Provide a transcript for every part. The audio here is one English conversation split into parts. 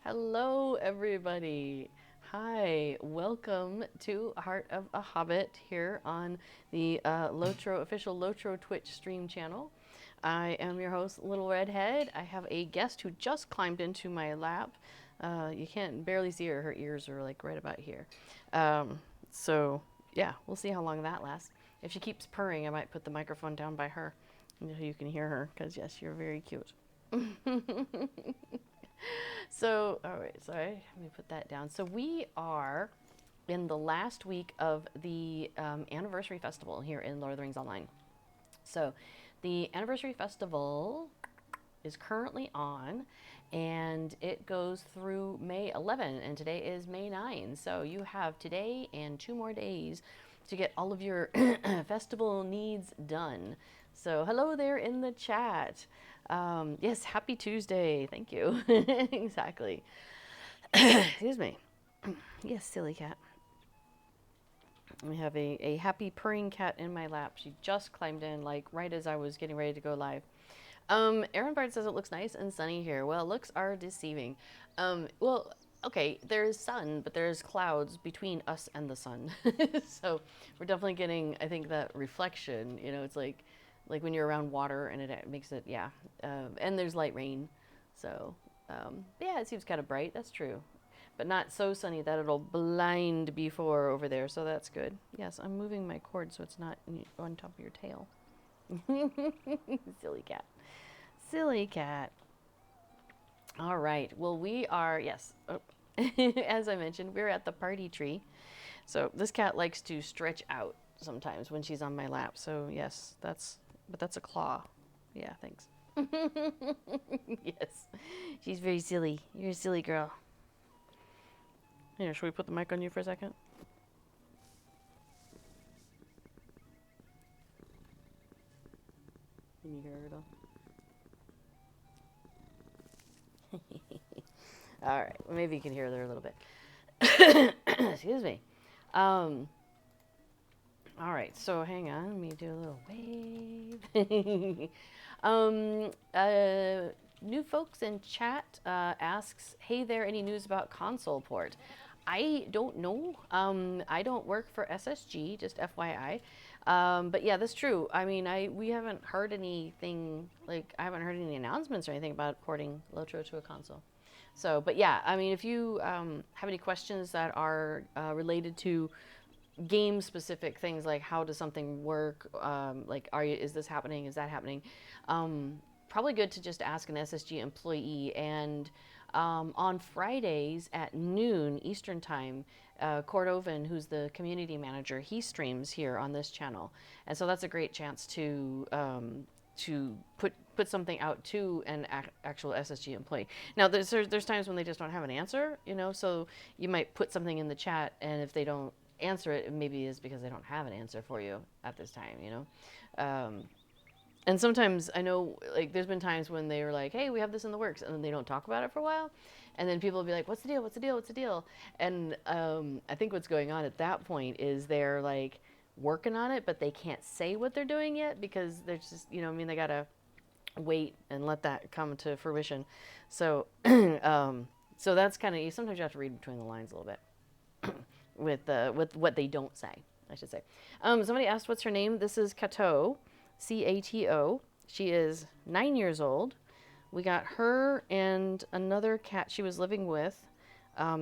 Hello, everybody. Hi, welcome to Heart of a Hobbit here on the official Lotro Twitch stream channel. I am your host, Little Redhead. I have a guest who just climbed into my lap. You can't barely see her. Her ears are like right about here. So yeah, we'll see how long that lasts. If she keeps purring, I might put the microphone down by her so you can hear her, because yes, you're very cute. So, all right, sorry, let me put that down. So we are in the last week of the anniversary festival here in Lord of the Rings Online. So the anniversary festival is currently on, and it goes through May 11, and today is May 9. So you have today and 2 more days to get all of your festival needs done. So hello there in the chat. Yes, happy Tuesday. Thank you. Exactly. Excuse me. Yes, silly cat. We have a happy purring cat in my lap. She just climbed in, like, right as I was getting ready to go live. Aaron Bard says it looks nice and sunny here. Well, looks are deceiving. Well, okay, there's sun, but there's clouds between us and the sun. So we're definitely getting, I think, that reflection. You know, it's like when you're around water and it makes it, yeah. And there's light rain. So, yeah, it seems kind of bright. That's true. But not so sunny that it'll blind before over there. So that's good. Yes, I'm moving my cord so it's not on top of your tail. Silly cat. Silly cat. All right. Well, we are, yes. Oh. As I mentioned, we're at the party tree. So this cat likes to stretch out sometimes when she's on my lap. So yes, but that's a claw. Yeah, thanks. Yes. She's very silly. You're a silly girl. Here, should we put the mic on you for a second? Can you hear her though? All right, well, maybe you can hear her a little bit. Excuse me. All right, so hang on, let me do a little wave. New folks in chat asks, hey there, any news about console port? I don't know. I don't work for SSG, just FYI. But yeah, that's true. I mean, we haven't heard anything, like, I haven't heard any announcements or anything about porting Lotro to a console. So, but yeah, I mean, if you have any questions that are related to game-specific things, like how does something work, like, is this happening, is that happening, probably good to just ask an SSG employee. And on Fridays at noon Eastern time, Cordovan, who's the community manager, he streams here on this channel, and so that's a great chance to put something out to an actual SSG employee. Now, there's times when they just don't have an answer, you know, so you might put something in the chat, and if they don't answer it, it maybe is because they don't have an answer for you at this time, you know. And sometimes I know, like, there's been times when they were like, hey, we have this in the works, and then they don't talk about it for a while, and then people will be like, what's the deal, what's the deal, what's the deal? And I think what's going on at that point is they're, like, working on it, but they can't say what they're doing yet, because they're just, you know, I mean, they gotta wait and let that come to fruition. So, so that's kind of, sometimes you have to read between the lines a little bit with what they don't say, I should say. Somebody asked what's her name. This is Cato, Cato. She is 9 years old. We got her and another cat she was living with,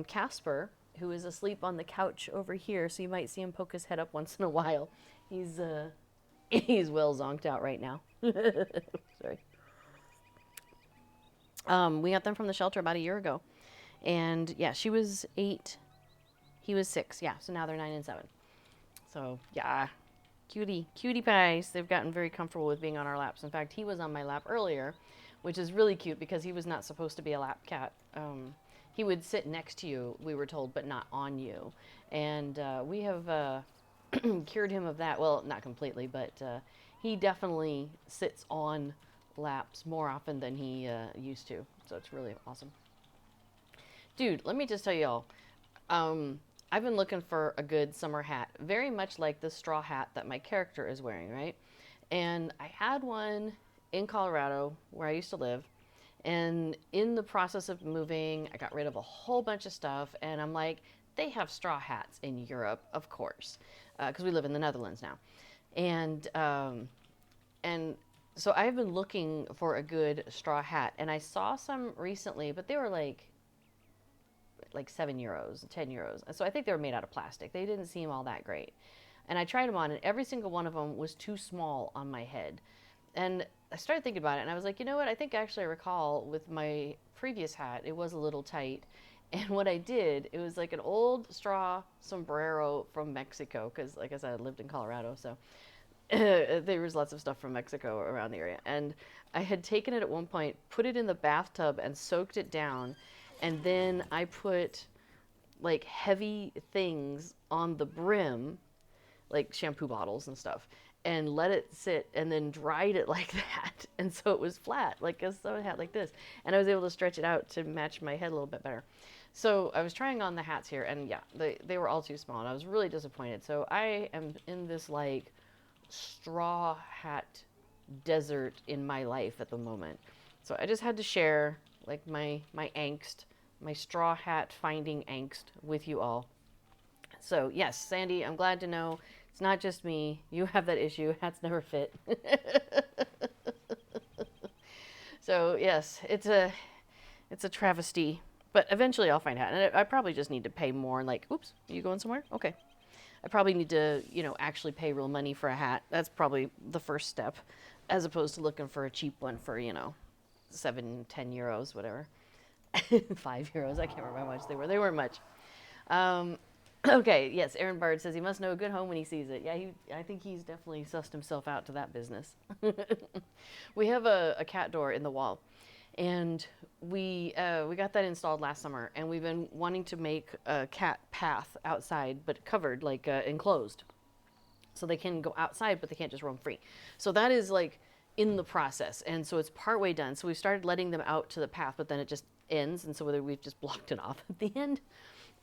Casper, who is asleep on the couch over here. So you might see him poke his head up once in a while. He's he's well zonked out right now. Sorry. We got them from the shelter about a year ago, and yeah, she was 8, he was 6. Yeah, so now they're 9 and 7. So yeah, cutie pies. They've gotten very comfortable with being on our laps. In fact, he was on my lap earlier, which is really cute because he was not supposed to be a lap cat. He would sit next to you, we were told, but not on you. And we have cured him of that. Well, not completely, but he definitely sits on laps more often than he used to. So it's really awesome. Dude, let me just tell y'all, I've been looking for a good summer hat, very much like the straw hat that my character is wearing, right? And I had one in Colorado where I used to live. And in the process of moving, I got rid of a whole bunch of stuff. And I'm like, they have straw hats in Europe, of course, because we live in the Netherlands now. And so I've been looking for a good straw hat. And I saw some recently, but they were like €7, €10. And so I think they were made out of plastic. They didn't seem all that great. And I tried them on, and every single one of them was too small on my head. And I started thinking about it, and I was like, you know what? I think actually I recall with my previous hat, it was a little tight. And what I did, it was like an old straw sombrero from Mexico, because like I said, I lived in Colorado, so there was lots of stuff from Mexico around the area. And I had taken it at one point, put it in the bathtub and soaked it down. And then I put like heavy things on the brim, like shampoo bottles and stuff, and let it sit and then dried it like that. And so it was flat, like a summer hat like this. And I was able to stretch it out to match my head a little bit better. So I was trying on the hats here, and yeah, they were all too small, and I was really disappointed. So I am in this like straw hat desert in my life at the moment. So I just had to share like my angst, my straw hat finding angst with you all. So yes, Sandy, I'm glad to know it's not just me. You have that issue. Hats never fit. So yes, it's a travesty. But eventually I'll find a hat. And I probably just need to pay more. Like, oops, are you going somewhere? Okay. I probably need to, actually pay real money for a hat. That's probably the first step, as opposed to looking for a cheap one for, 7, 10 euros, whatever. 5 euros. I can't remember how much they were. They weren't much. Okay, yes, Aaron Bard says he must know a good home when he sees it. Yeah, I think he's definitely sussed himself out to that business. We have a cat door in the wall, and we got that installed last summer, and we've been wanting to make a cat path outside, but covered, like enclosed, so they can go outside, but they can't just roam free. So that is like in the process, and so it's partway done. So we started letting them out to the path, but then it just ends, and so whether we've just blocked it off at the end.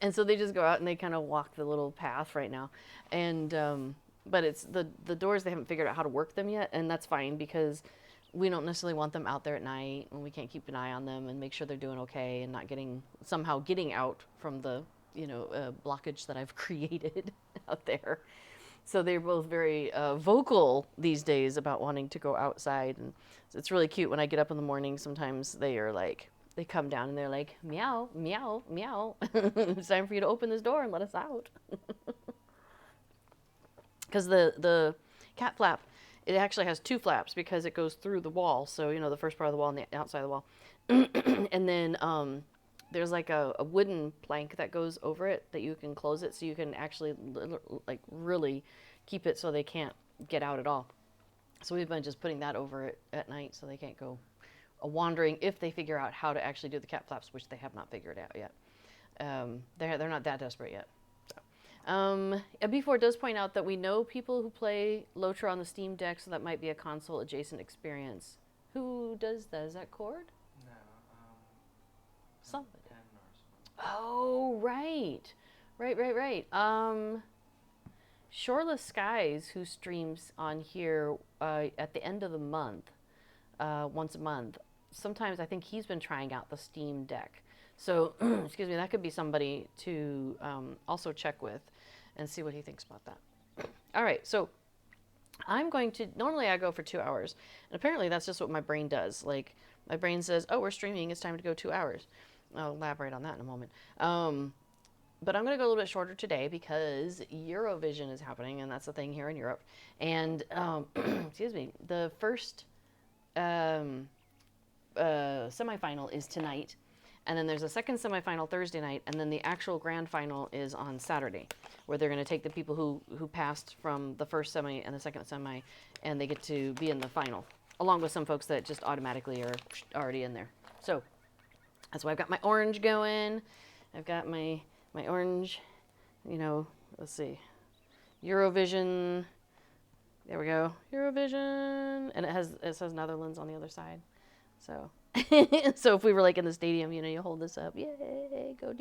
And so they just go out and they kind of walk the little path right now. And but it's the doors, they haven't figured out how to work them yet, and that's fine because we don't necessarily want them out there at night when we can't keep an eye on them and make sure they're doing okay and not somehow getting out from the blockage that I've created out there. So they're both very vocal these days about wanting to go outside, and it's really cute when I get up in the morning. Sometimes they come down and they're like, meow, meow, meow. It's time for you to open this door and let us out. Because the cat flap, it actually has 2 flaps because it goes through the wall. So, the first part of the wall and the outside of the wall. And then there's like a wooden plank that goes over it that you can close it so you can actually like really keep it so they can't get out at all. So we've been just putting that over it at night so they can't go wandering if they figure out how to actually do the cat flaps, which they have not figured out yet. They're not that desperate yet. So. B4 does point out that we know people who play Lotra on the Steam Deck, so that might be a console adjacent experience. Who does that? Is that Cord? No, somebody. Oh, right. Right. Shoreless Skies, who streams on here at the end of the month, once a month. Sometimes I think he's been trying out the Steam Deck. So, excuse me, that could be somebody to also check with and see what he thinks about that. All right, so I'm going to, normally I go for 2 hours. And apparently that's just what my brain does. Like, my brain says, oh, we're streaming, it's time to go 2 hours. I'll elaborate on that in a moment. But I'm going to go a little bit shorter today because Eurovision is happening, and that's the thing here in Europe. And, excuse me, the first semifinal is tonight. And then there's a second semifinal Thursday night, and then the actual grand final is on Saturday, where they're going to take the people who passed from the first semi and the second semi, and they get to be in the final, along with some folks that just automatically are already in there. So that's why I've got my orange going. I've got my orange, you know, let's see, Eurovision. There we go, Eurovision, and it says Netherlands on the other side. So, so if we were like in the stadium, you know, you hold this up, yay, go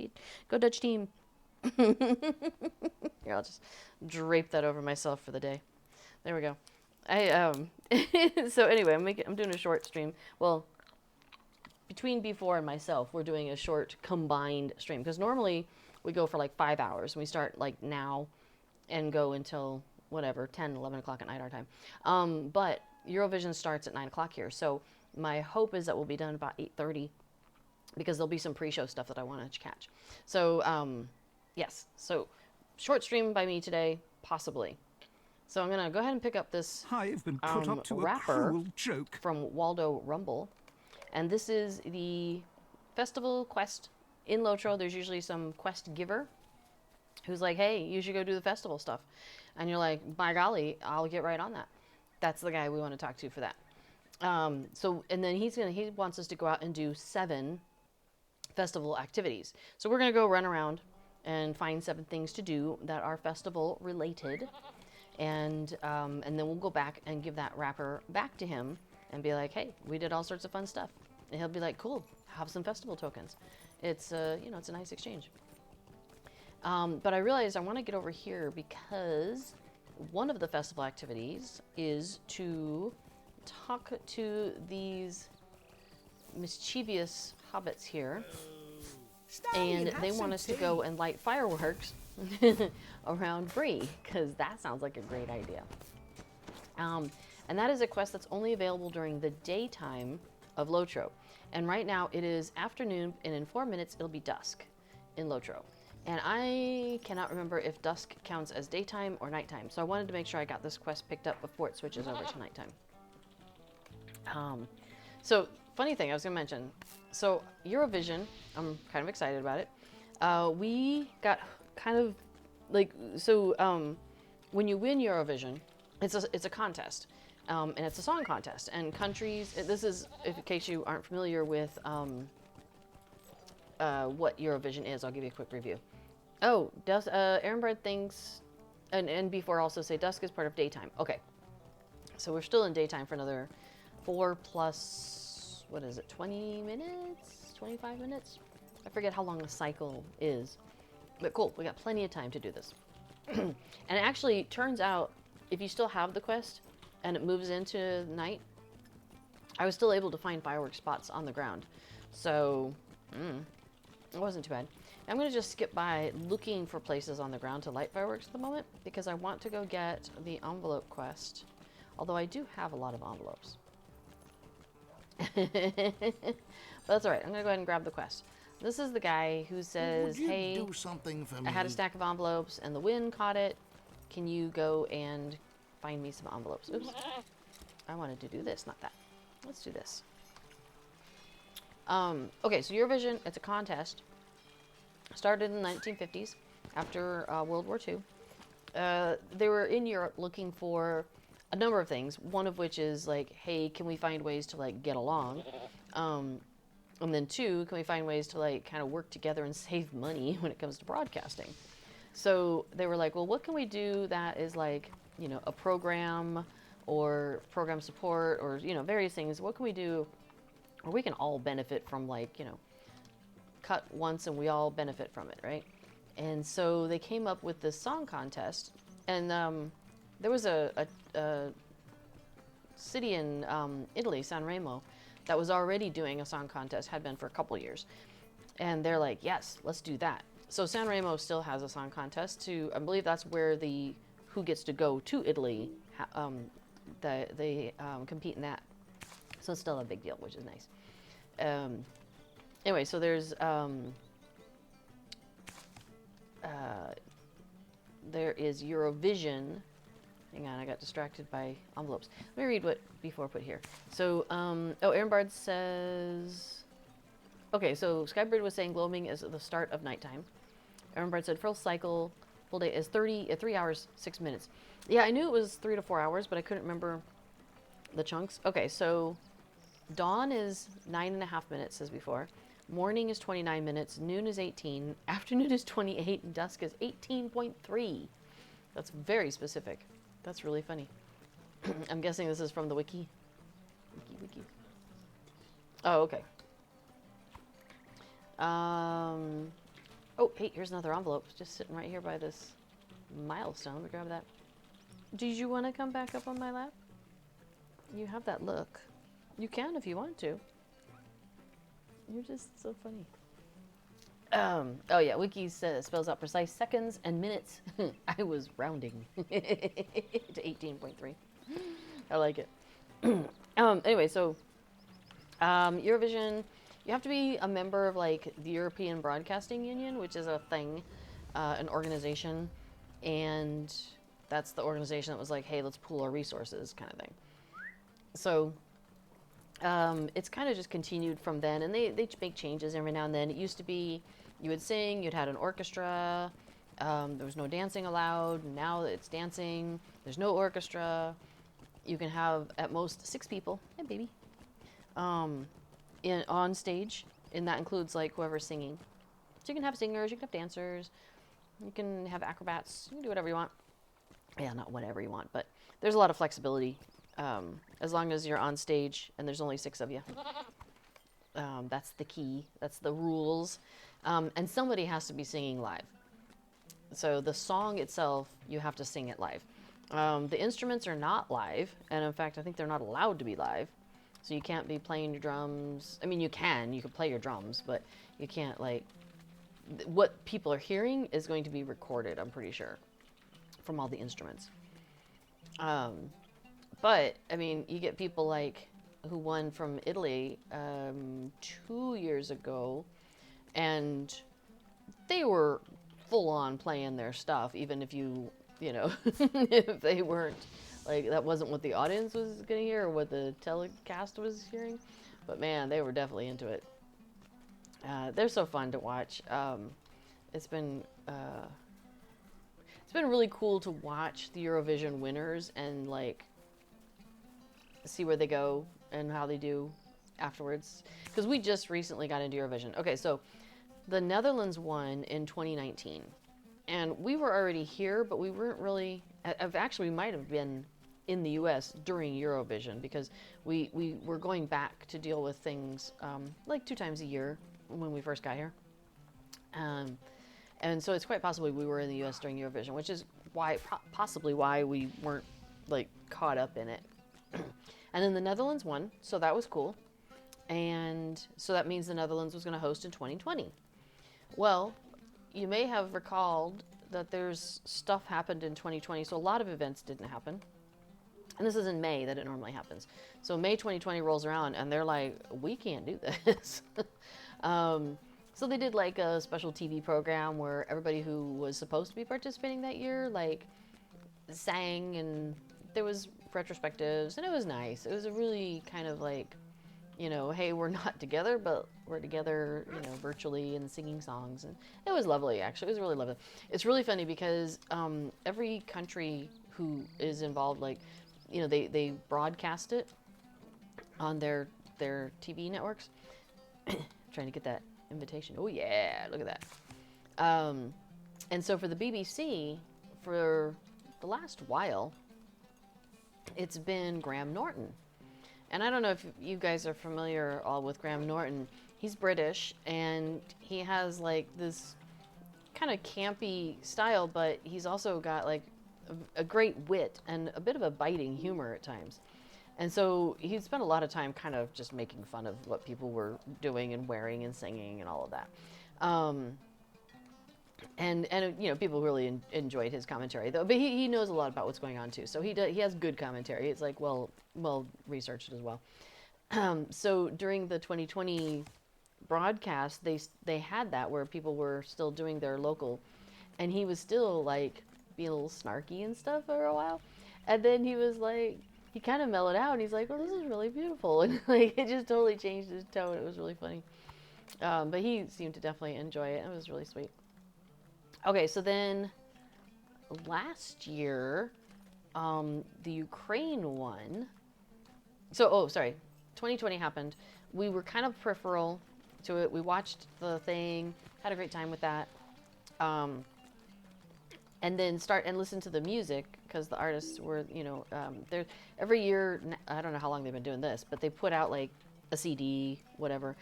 Dutch team. Here, I'll just drape that over myself for the day. There we go. So anyway, I'm doing a short stream. Well, between B4 and myself, we're doing a short combined stream because normally we go for like 5 hours and we start like now and go until whatever 10, 11 o'clock at night our time. But Eurovision starts at 9 o'clock here, so my hope is that we'll be done about 8:30 because there'll be some pre-show stuff that I want to catch. So, yes. So, short stream by me today, possibly. So I'm going to go ahead and pick up this I've been put up to wrapper a cruel joke from Waldo Rumble. And this is the festival quest in Lotro. There's usually some quest giver who's like, hey, you should go do the festival stuff. And you're like, by golly, I'll get right on that. That's the guy we want to talk to for that. And then he wants us to go out and do 7 festival activities. So we're going to go run around and find 7 things to do that are festival related. And then we'll go back and give that wrapper back to him and be like, hey, we did all sorts of fun stuff. And he'll be like, cool, have some festival tokens. It's, you know, it's a nice exchange. But I realized I want to get over here because one of the festival activities is to talk to these mischievous hobbits here, and they want us to go and light fireworks around Bree, because that sounds like a great idea. And that is a quest that's only available during the daytime of Lotro. And right now it is afternoon, and in 4 minutes it'll be dusk in Lotro. And I cannot remember if dusk counts as daytime or nighttime, so I wanted to make sure I got this quest picked up before it switches over to nighttime. So, funny thing I was going to mention. So, Eurovision, I'm kind of excited about it. We got kind of like, so when you win Eurovision, it's a contest. And it's a song contest. And countries, this is, in case you aren't familiar with what Eurovision is, I'll give you a quick review. Oh, Ehrenbread thinks, and before also say dusk is part of daytime. Okay. So we're still in daytime for another 4 plus, what is it, 20 minutes? 25 minutes? I forget how long the cycle is. But cool, we got plenty of time to do this. And it actually turns out, if you still have the quest and it moves into night, I was still able to find fireworks spots on the ground. So, it wasn't too bad. I'm going to just skip by looking for places on the ground to light fireworks at the moment, because I want to go get the envelope quest. Although I do have a lot of envelopes. But that's alright, I'm going to go ahead and grab the quest. This is the guy who says, hey, do something for me? I had a stack of envelopes and the wind caught it. Can you go and find me some envelopes? Oops. I wanted to do this, not that. Let's do this. Okay, so Eurovision, it's a contest. Started in the 1950s, after World War II. They were in Europe looking for a number of things, one of which is like, hey, can we find ways to like get along? And then 2, can we find ways to like kind of work together and save money when it comes to broadcasting? So they were like, well, what can we do that is like, you know, a program or program support or, you know, various things. What can we do where we can all benefit from, like, you know, cut once and we all benefit from it, right? And so they came up with this song contest, and there was a city in Italy, San Remo, that was already doing a song contest, had been for a couple years. And they're like, yes, let's do that. So San Remo still has a song contest I believe that's where who gets to go to Italy, they compete in that. So it's still a big deal, which is nice. Anyway, so there is Eurovision. Hang on, I got distracted by envelopes. Let me read what before put here. So, Aaron Bard says, okay, so Skybird was saying gloaming is the start of nighttime. Aaron Bard said full day is 3 hours, 6 minutes. Yeah, I knew it was 3 to 4 hours, but I couldn't remember the chunks. Okay, so dawn is 9.5 minutes, as before. Morning is 29 minutes. Noon is 18. Afternoon is 28. And dusk is 18.3. That's very specific. That's really funny. I'm guessing this is from the wiki. Wiki. Oh, okay. Oh, hey, here's another envelope. Just sitting right here by this milestone. Let me grab that. Did you want to come back up on my lap? You have that look. You can if you want to. You're just so funny. Oh yeah, Wiki spells out precise seconds and minutes. I was rounding to 18.3. I like it. Anyway, so Eurovision, you have to be a member of like the European Broadcasting Union, which is a thing, an organization, and that's the organization that was like, hey, let's pool our resources, kind of thing. So it's kind of just continued from then, and they make changes every now and then. It used to be you would sing, you'd had an orchestra, there was no dancing allowed. Now it's dancing, there's no orchestra. You can have at most 6 people, hey baby, on stage, and that includes like whoever's singing. So you can have singers, you can have dancers, you can have acrobats, you can do whatever you want. Yeah, not whatever you want, but there's a lot of flexibility. As long as you're on stage and there's only 6 of you. That's the key. That's the rules. And somebody has to be singing live. So the song itself, you have to sing it live. The instruments are not live. And in fact, I think they're not allowed to be live. So you can't be playing your drums. I mean, you can play your drums, but you can't what people are hearing is going to be recorded, I'm pretty sure, from all the instruments. But, I mean, you get people like who won from Italy 2 years ago, and they were full on playing their stuff, even if if they weren't, like, that wasn't what the audience was going to hear or what the telecast was hearing. But man, they were definitely into it. They're so fun to watch. It's been really cool to watch the Eurovision winners and like see where they go and how they do afterwards. Because we just recently got into Eurovision. Okay, so the Netherlands won in 2019. And we were already here, but we weren't really... Actually, we might have been in the U.S. during Eurovision because we were going back to deal with things like 2 times a year when we first got here. And so it's quite possibly we were in the U.S. during Eurovision, which is possibly why we weren't like caught up in it. And then the Netherlands won, so that was cool. And so that means the Netherlands was going to host in 2020. Well, you may have recalled that there's stuff happened in 2020, so a lot of events didn't happen. And this is in May that it normally happens. So May 2020 rolls around, and they're like, we can't do this. So they did like a special TV program where everybody who was supposed to be participating that year, like, sang, and there was retrospectives, and it was nice. It was a really kind of like, hey, we're not together, but we're together, virtually and singing songs. And it was lovely, actually. It was really lovely. It's really funny because every country who is involved, like, they broadcast it on their TV networks. Trying to get that invitation. Oh, yeah, look at that. And so for the BBC, for the last while, it's been Graham Norton. And I don't know if you guys are familiar all with Graham Norton. He's British, and he has like this kind of campy style, but he's also got like a great wit and a bit of a biting humor at times. And so he spent a lot of time kind of just making fun of what people were doing and wearing and singing and all of that. And you know, people really enjoyed his commentary though. But he knows a lot about what's going on too. So he has good commentary. It's like well researched as well. So during the 2020 broadcast, they had that where people were still doing their local, and he was still like being a little snarky and stuff for a while, and then he was like he kind of mellowed out and he's like, well, this is really beautiful, and like it just totally changed his tone. It was really funny. But he seemed to definitely enjoy it. It was really sweet. Okay, so then last year, the Ukraine won. So, oh, sorry, 2020 happened. We were kind of peripheral to it. We watched the thing, had a great time with that, and then start and listen to the music because the artists were, you know, they're every year. I don't know how long they've been doing this, but they put out like a CD, whatever,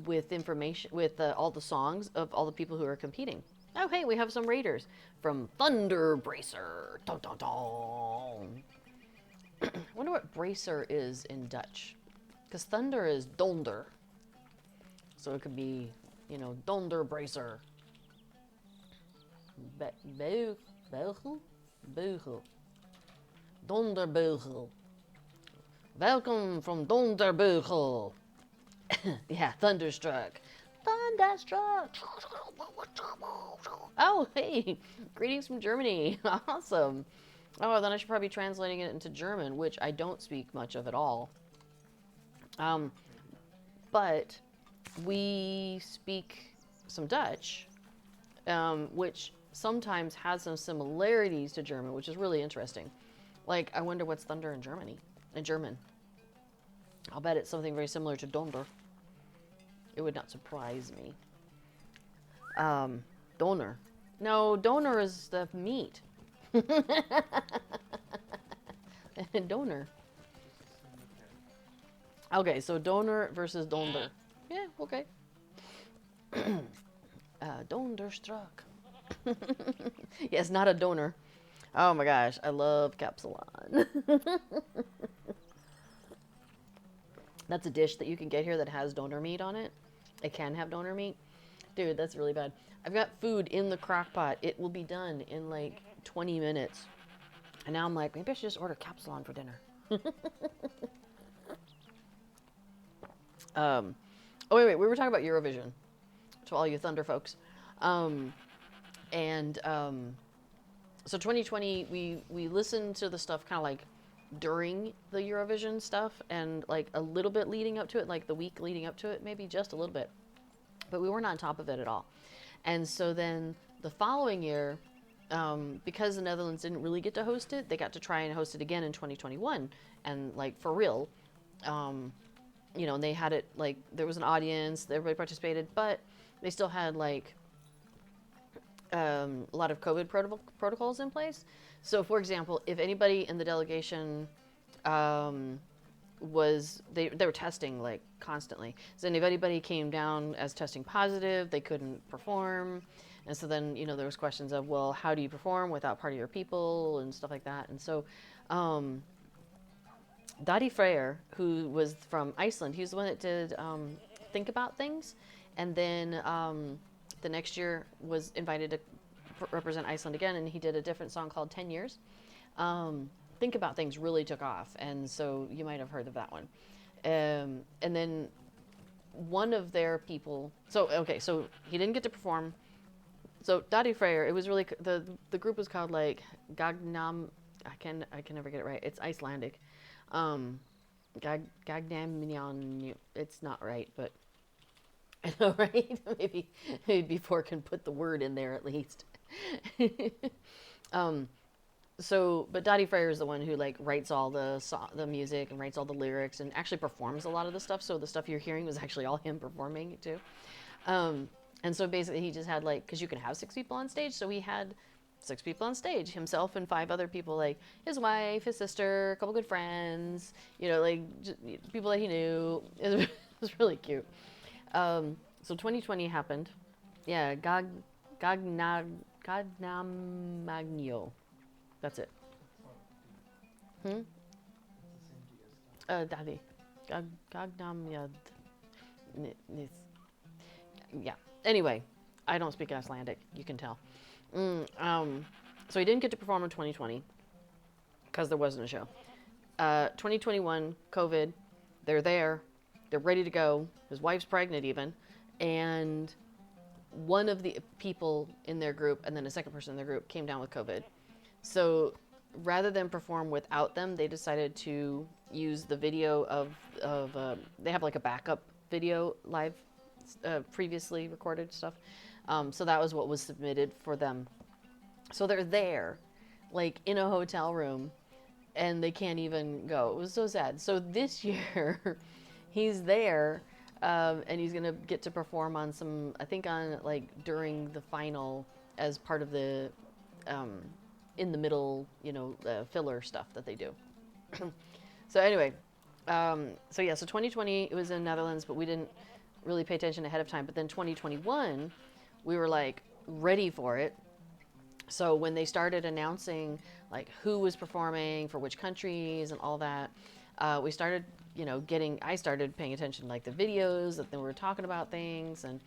with information with all the songs of all the people who are competing. Oh, hey, we have some raiders from Thunder Bracer. Dun, dun, dun. Wonder what bracer is in Dutch, because thunder is donder, so it could be, you know, donder bracer. Beugel, beugel, donderbeugel. Welcome from Donderbeugel. Yeah, thunderstruck. Thunderstruck. Oh, hey, greetings from Germany. Awesome. Oh, then I should probably be translating it into German, which I don't speak much of at all. But we speak some Dutch, which sometimes has some similarities to German, which is really interesting. Like, I wonder what's thunder in German. I'll bet it's something very similar to Donder. It would not surprise me. Donor. No, donor is the meat. Donor. Okay, so donor versus donder. Yeah, okay. Donderstruck. Yes, not a donor. Oh my gosh, I love capsulon. That's a dish that you can get here that has donor meat on it. It can have donor meat. Dude, that's really bad. I've got food in the crock pot. It will be done in like 20 minutes. And now I'm like, maybe I should just order capsulon for dinner. Oh, wait. We were talking about Eurovision to all you Thunder folks. So 2020, we listened to the stuff kind of like during the Eurovision stuff and like a little bit leading up to it, like the week leading up to it, maybe just a little bit. But we weren't on top of it at all. And so then the following year, because the Netherlands didn't really get to host it, they got to try and host it again in 2021. And like for real, you know, and they had it like there was an audience, everybody participated, but they still had like a lot of COVID protocols in place. So, for example, if anybody in the delegation they were testing like constantly. So if anybody came down as testing positive, they couldn't perform. And so then, you know, there was questions of, well, how do you perform without part of your people and stuff like that. And so Dadi Freyr, who was from Iceland, he was the one that did Think About Things. And then the next year was invited to represent Iceland again, and he did a different song called 10 Years. Think About Things really took off, and so you might have heard of that one. And then one of their people, so he didn't get to perform. So Dadi Freyr, it was really, the group was called like Gagnam, I can never get it right. It's Icelandic. Gagnam, it's not right, but I know, right? maybe before can put the word in there at least. But Dadi Freyr is the one who like writes all the music and writes all the lyrics and actually performs a lot of the stuff. So the stuff you're hearing was actually all him performing too. And so basically he just had like, because you can have 6 people on stage, so he had 6 people on stage, himself and 5 other people, like his wife, his sister, a couple good friends, you know, like just people that he knew. It was really cute. So 2020 happened. Yeah, Gagnamagno. That's it. Dali. Gagnam Yad. Yeah. Anyway, I don't speak Icelandic. You can tell. So he didn't get to perform in 2020 because there wasn't a show. 2021, COVID. They're there. They're ready to go. His wife's pregnant even. And one of the people in their group and then a second person in their group came down with COVID. So rather than perform without them, they decided to use the video of they have like a backup video live, previously recorded stuff. So that was what was submitted for them. So they're there, like in a hotel room, and they can't even go. It was so sad. So this year, he's there, and he's gonna get to perform on some, I think on like during the final as part of the, in the middle, filler stuff that they do. So anyway, so 2020 it was in Netherlands, but we didn't really pay attention ahead of time. But then 2021, we were like ready for it. So when they started announcing like who was performing for which countries and all that, we started, I started paying attention to like the videos that they were talking about things, and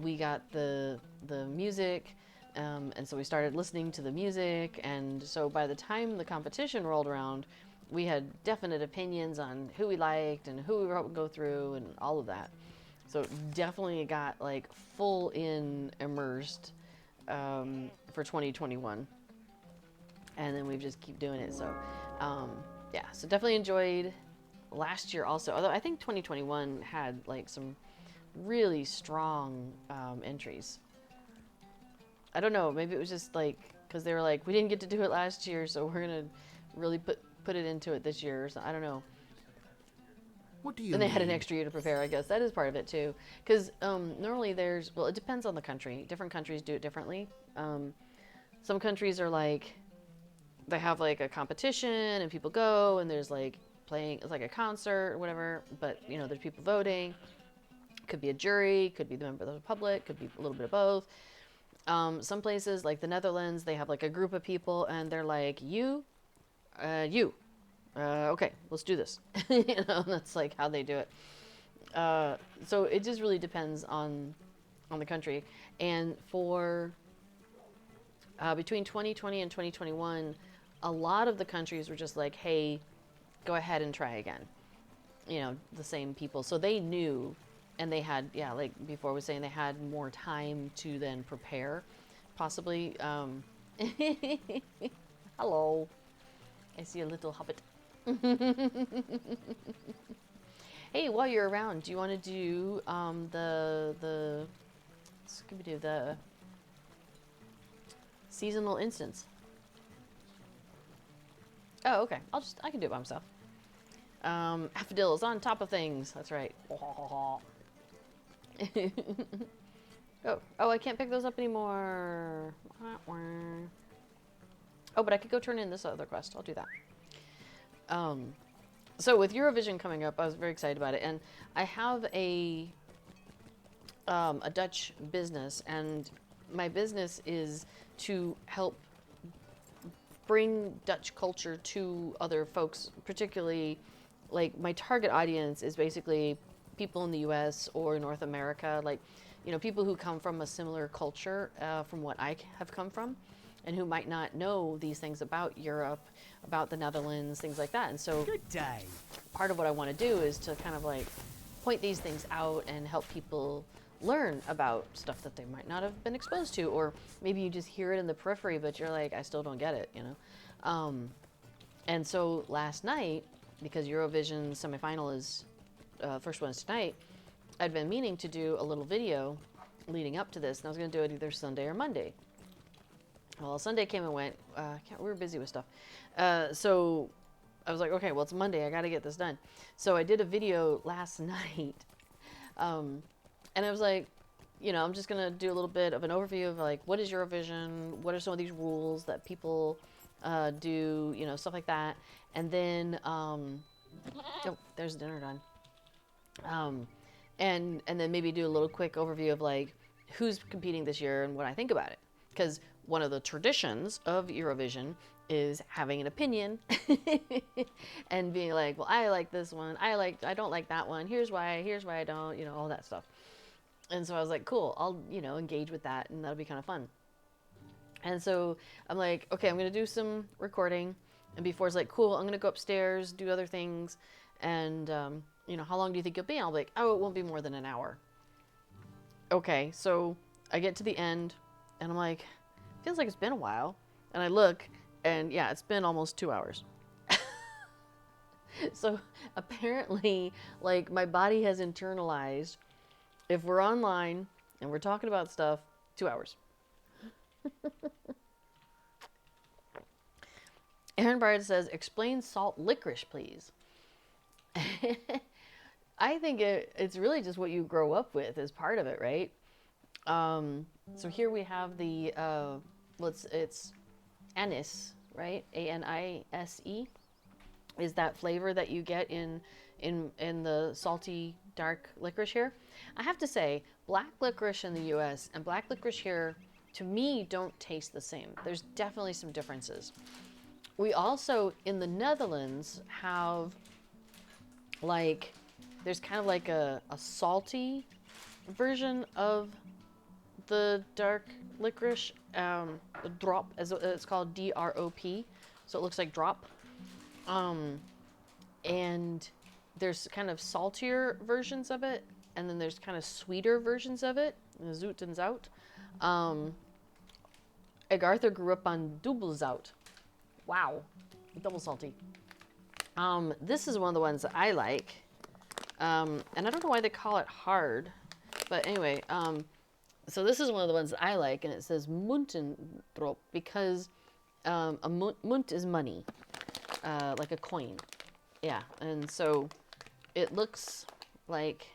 we got the music, and so we started listening to the music, and so by the time the competition rolled around, we had definite opinions on who we liked and who we would go through and all of that. So definitely got like full in immersed for 2021, and then we just keep doing it. So so definitely enjoyed last year also, although I think 2021 had like some really strong entries. I don't know, maybe it was just like because they were like, we didn't get to do it last year, so we're gonna really put it into it this year. So I don't know. What do you And they mean? had an extra year to prepare, I guess. That is part of it, too. Because normally it depends on the country. Different countries do it differently. Some countries are like, they have like a competition and people go and there's like playing, it's like a concert or whatever. But, there's people voting. Could be a jury, could be the member of the public, could be a little bit of both. Some places, like the Netherlands, they have like a group of people and they're like, you. Okay, let's do this. That's like how they do it. So it just really depends on the country. And for between 2020 and 2021, a lot of the countries were just like, hey, go ahead and try again. The same people. So they knew, and they had, like before I was saying, they had more time to then prepare, possibly. Hello. I see a little hobbit. Hey, while you're around, do you want to do the seasonal instance? Oh, okay. I can do it by myself. Aphrodite is on top of things. That's right. Oh, I can't pick those up anymore. Oh, but I could go turn in this other quest. I'll do that. So with Eurovision coming up, I was very excited about it, and I have a Dutch business, and my business is to help bring Dutch culture to other folks, particularly like my target audience is basically people in the US or North America, like, people who come from a similar culture from what I have come from, and who might not know these things about Europe, about the Netherlands, things like that. And so Good day. part of what I want to do is to kind of like point these things out and help people learn about stuff that they might not have been exposed to, or maybe you just hear it in the periphery, but you're like, I still don't get it, And so last night, because Eurovision semifinal is, first one is tonight, I'd been meaning to do a little video leading up to this, and I was going to do it either Sunday or Monday. Well, Sunday came and went. We were busy with stuff. So I was like, okay, well, it's Monday. I got to get this done. So I did a video last night. And I was like, I'm just going to do a little bit of an overview of like, what is Eurovision? What are some of these rules that people do, stuff like that. And then, there's dinner done. And then maybe do a little quick overview of like, who's competing this year and what I think about it. Because one of the traditions of Eurovision is having an opinion and being like, well, I like this one. I don't like that one. Here's why I don't, all that stuff. And so I was like, cool, I'll, engage with that, and that'll be kind of fun. And so I'm like, okay, I'm going to do some recording. And before's like, cool, I'm going to go upstairs, do other things. And, how long do you think you'll be? I'll be like, oh, it won't be more than an hour. Okay, so I get to the end, and I'm like, feels like it's been a while. And I look, and yeah, it's been almost 2 hours. So apparently, like, my body has internalized, if we're online and we're talking about stuff, 2 hours. Aaron Bard says, explain salt licorice, please. I think it's really just what you grow up with is part of it, right? So here we have the, it's anise, right? A-N-I-S-E is that flavor that you get in the salty dark licorice here. I have to say, black licorice in the U.S. and black licorice here, to me, don't taste the same. There's definitely some differences. We also, in the Netherlands, have like, there's kind of like a salty version of the dark licorice, drop, as it's called, D-R-O-P. So it looks like drop. And there's kind of saltier versions of it, and then there's kind of sweeter versions of it, zoet and zout. Egg Arthur grew up on dubbelzout. Wow, double salty. This is one of the ones that I like, and I don't know why they call it hard, but anyway, so this is one of the ones that I like, and it says muntendrop because a munt is money, like a coin. Yeah, and so it looks like,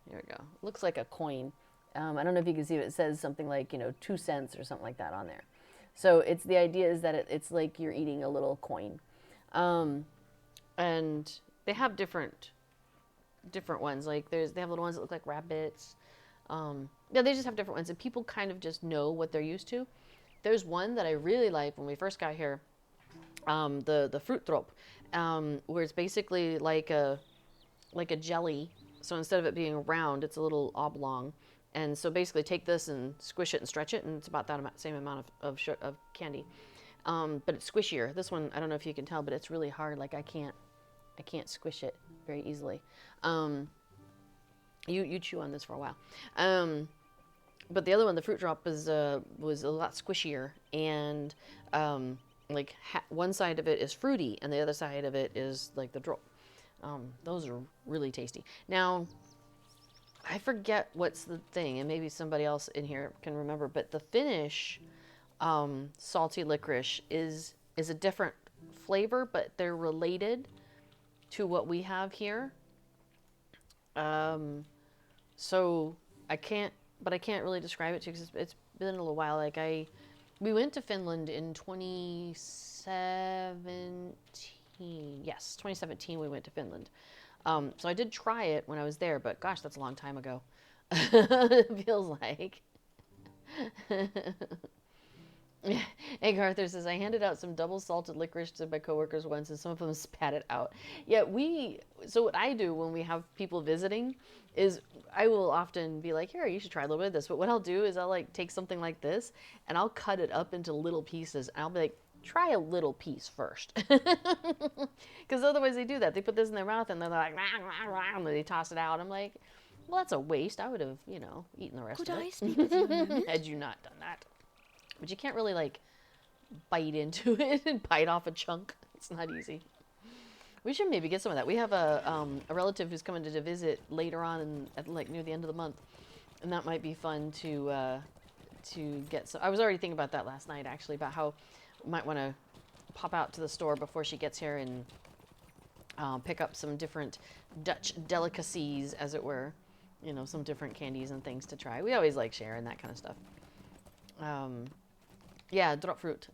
here we go, looks like a coin. I don't know if you can see it. It says something like, 2 cents or something like that on there. So it's the idea is that it's like you're eating a little coin. And they have different ones. Like they have little ones that look like rabbits. Yeah, they just have different ones, and people kind of just know what they're used to. There's one that I really like when we first got here, the fruit drop, where it's basically like a jelly. So instead of it being round, it's a little oblong. And so basically take this and squish it and stretch it, and it's about that same amount of candy. But it's squishier. This one, I don't know if you can tell, but it's really hard. Like I can't squish it very easily. You chew on this for a while. But the other one, the fruit drop, was a lot squishier, and one side of it is fruity, and the other side of it is like the drop. Those are really tasty. Now, I forget what's the thing, and maybe somebody else in here can remember, but the Finnish salty licorice is a different flavor, but they're related to what we have here. So I can't really describe it to you because it's been a little while. Like we went to Finland in 2017. Yes, 2017 we went to Finland. So I did try it when I was there, but gosh, that's a long time ago. It feels like. Egg Arthur says, I handed out some double salted licorice to my coworkers once, and some of them spat it out. Yeah, so what I do when we have people visiting is I will often be like, here, you should try a little bit of this. But what I'll do is I'll like take something like this and I'll cut it up into little pieces. And I'll be like, try a little piece first. Because otherwise they do that. They put this in their mouth and they're like, rah, rah, rah, and they toss it out. I'm like, well, that's a waste. I would have, eaten the rest of it. Could I speak with you a moment? Had you not done that. But you can't really like bite into it and bite off a chunk. It's not easy. We should maybe get some of that. We have a relative who's coming to visit later on at like near the end of the month, and that might be fun to get some. I was already thinking about that last night, actually, about how we might want to pop out to the store before she gets here and pick up some different Dutch delicacies, as it were. Some different candies and things to try. We always like sharing that kind of stuff. Yeah, drop fruit.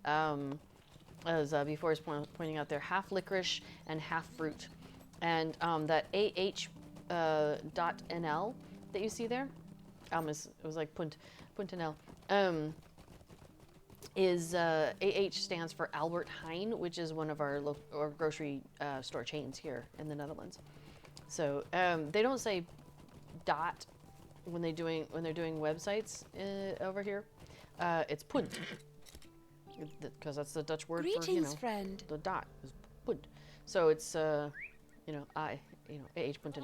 As before is pointing out there, half licorice and half fruit. And that AH.NL that you see there, it was like puntanel. is AH stands for Albert Heijn, which is one of our or grocery store chains here in the Netherlands. So they don't say dot when they're doing websites over here. It's punt, because that's the Dutch word for, you know, friend. the dot is punt. So it's AH punten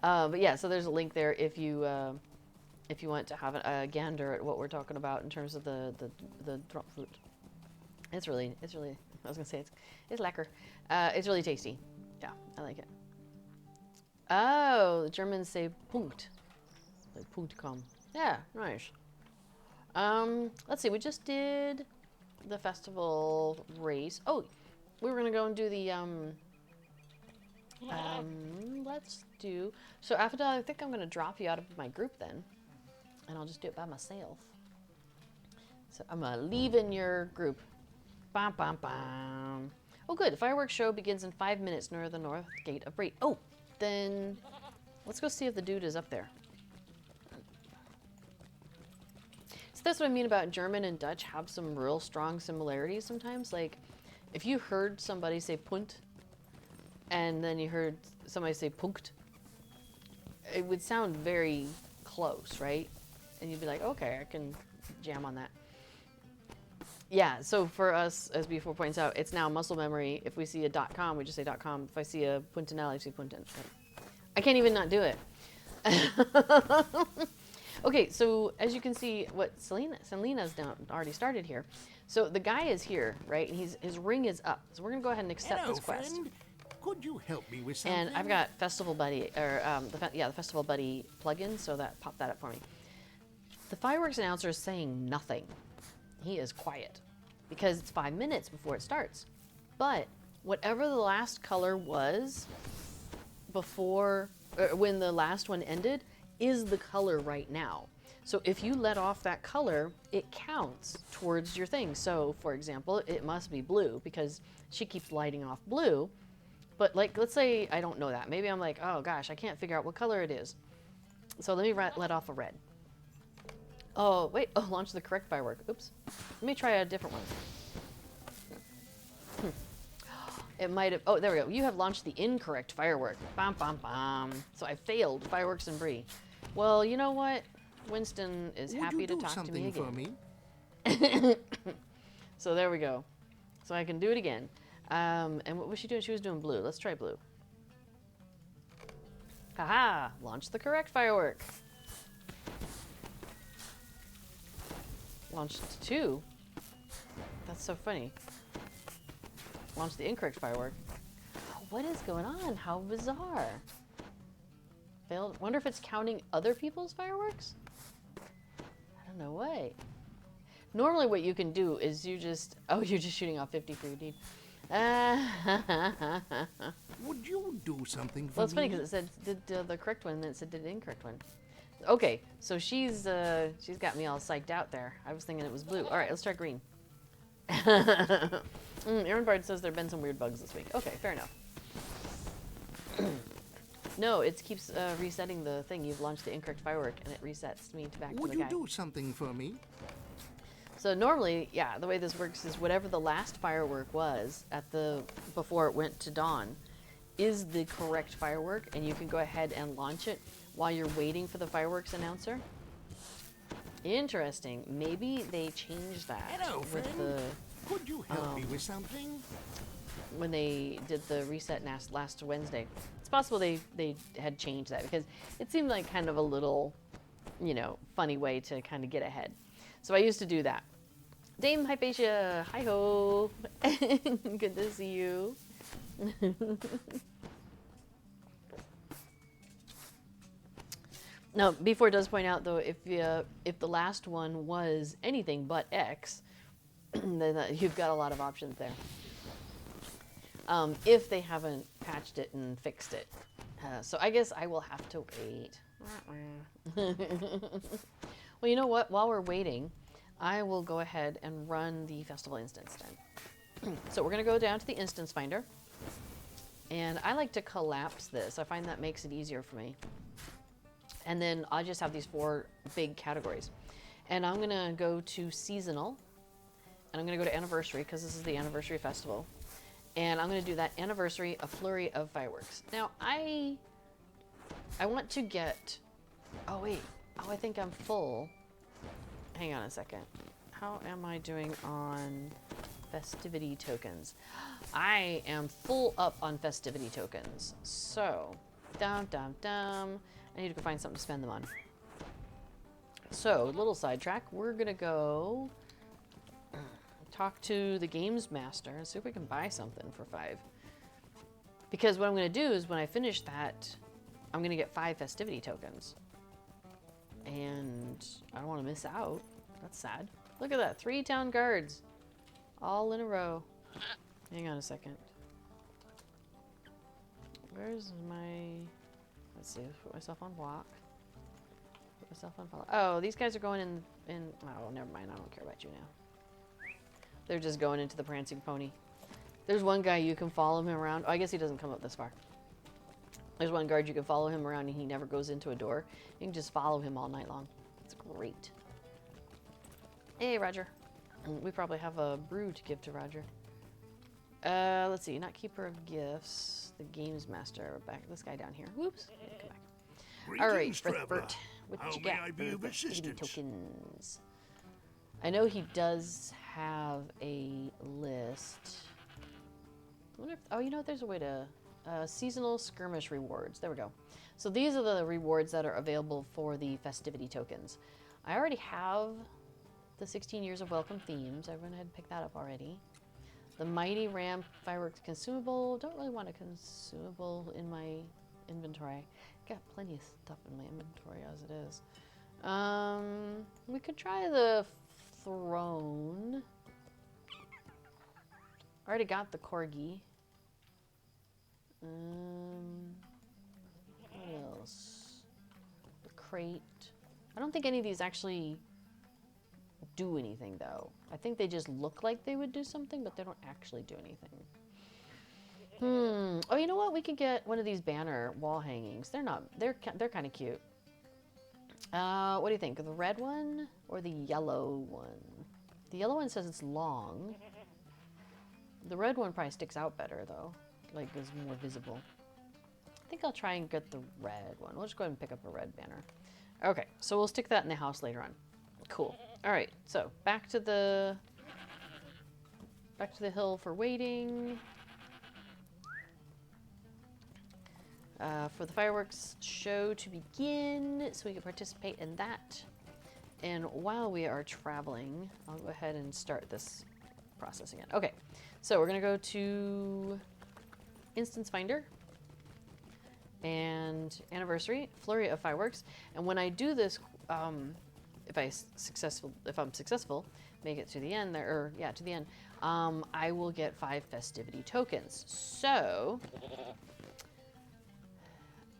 but yeah, so there's a link there if you want to have a gander at what we're talking about in terms of the drop fruit. It's really, I was gonna say it's lekker. It's really tasty. Yeah, I like it. Oh, the Germans say Punkt, like Punkt.com. Yeah, nice. Let's see, we just did the festival race. Oh, we were gonna go and do the let's do. So after that, I think I'm gonna drop you out of my group then, and I'll just do it by myself. So I'm leaving your group. Bam, bam, bam. Oh, good. The fireworks show begins in 5 minutes near the north gate of Bree. Oh, then let's go see if the dude is up there. So that's what I mean about German and Dutch have some real strong similarities sometimes. Like, if you heard somebody say punt, and then you heard somebody say punkt, it would sound very close, right? And you'd be like, okay, I can jam on that. Yeah, so for us, as before points out, it's now muscle memory. If we see a .com, we just say .com. If I see a .nl, I say .n. I can't even not do it. Okay, so as you can see, what Selena's already started here. So the guy is here, right? And his ring is up. So we're gonna go ahead and accept Hello, this quest. friend. Could you help me with something? And I've got Festival Buddy, or the Festival Buddy plugin, so that pop that up for me. The fireworks announcer is saying nothing. He is quiet because it's 5 minutes before it starts. But whatever the last color was before, when the last one ended, is the color right now. So if you let off that color, it counts towards your thing. So for example, it must be blue because she keeps lighting off blue. But like, let's say I don't know that. Maybe I'm like, oh gosh, I can't figure out what color it is. So let me let off a red. Oh, wait, oh, launch the correct firework. Oops. Let me try a different one. It might have, oh, there we go. You have launched the incorrect firework. Bam, bam, bam. So I failed fireworks and Bree. Well, you know what? Winston is happy to talk to me again. So there we go. So I can do it again. And what was she doing? She was doing blue. Let's try blue. Haha! Launch the correct firework. Launched 2. That's so funny. Launched the incorrect firework. What is going on? How bizarre. Failed. Wonder if it's counting other people's fireworks? I don't know. Wait. Normally what you can do is you just... Oh, you're just shooting off 50 for your deed. Would you do something for Well, it's funny me? because it said did the correct one, and then it said did the incorrect one. Okay, so she's got me all psyched out there. I was thinking it was blue. All right, let's try green. Aaron Bard says there have been some weird bugs this week. Okay, fair enough. No, it keeps resetting the thing. You've launched the incorrect firework, and it resets me back to the Would guy. you do something for me? So normally, yeah, the way this works is whatever the last firework was before it went to dawn is the correct firework, and you can go ahead and launch it while you're waiting for the fireworks announcer. Interesting. Maybe they changed that. Hello, with friend. Could you help me with something? When they did the reset last Wednesday. It's possible they had changed that because it seemed like kind of a little, funny way to kind of get ahead. So I used to do that. Dame Hypatia, hi-ho. Good to see you. Now, before it does point out, though, if the last one was anything but X, then you've got a lot of options there. If they haven't patched it and fixed it. So I guess I will have to wait. Well, you know what? While we're waiting, I will go ahead and run the festival instance then. So we're going to go down to the instance finder. And I like to collapse this. I find that makes it easier for me. And then I just have these 4 big categories. And I'm going to go to seasonal. And I'm going to go to anniversary because this is the anniversary festival. And I'm going to do that anniversary, a flurry of fireworks. Now, I want to get... Oh, wait. Oh, I think I'm full. Hang on a second. How am I doing on festivity tokens? I am full up on festivity tokens. So, I need to go find something to spend them on. So, little sidetrack. We're going to go talk to the games master and see if we can buy something for 5. Because what I'm going to do is when I finish that, I'm going to get 5 festivity tokens. And I don't want to miss out. That's sad. Look at that. 3 town guards. All in a row. Hang on a second. Where's my... Let's see. Let's put myself on walk. Put myself on follow. Oh, these guys are going in... Oh, never mind. I don't care about you now. They're just going into the prancing pony. There's one guy you can follow him around. Oh, I guess he doesn't come up this far. There's one guard you can follow him around and he never goes into a door. You can just follow him all night long. It's great. Hey, Roger. We probably have a brew to give to Roger. Let's see. Not keeper of gifts. The games master. Back. This guy down here. Whoops. Come back. All right, Bert. What you got? I be of assistance? Tokens. I know he does have a list. I wonder if, oh, you know, there's a way to seasonal skirmish rewards. There we go. So these are the rewards that are available for the festivity tokens. I already have the 16 years of welcome themes. I went ahead and picked that up already. The mighty ram fireworks consumable. Don't really want a consumable in my inventory. Got plenty of stuff in my inventory as it is. We could try the throne. I already got the corgi. What else? The crate. I don't think any of these actually do anything, though. I think they just look like they would do something, but they don't actually do anything. Oh, you know what? We could get one of these banner wall hangings. They're kind of cute. What do you think? The red one or the yellow one? The yellow one says it's long. The red one probably sticks out better, though. Like, is more visible. I think I'll try and get the red one. We'll just go ahead and pick up a red banner. Okay, so we'll stick that in the house later on. Cool. All right, so back to the hill for waiting. For the fireworks show to begin, so we can participate in that. And while we are traveling, I'll go ahead and start this process again. Okay, so we're gonna go to Instance Finder and Anniversary, Flurry of Fireworks. And when I do this, if I'm successful, make it to the end there, or yeah, to the end, I will get 5 festivity tokens. So,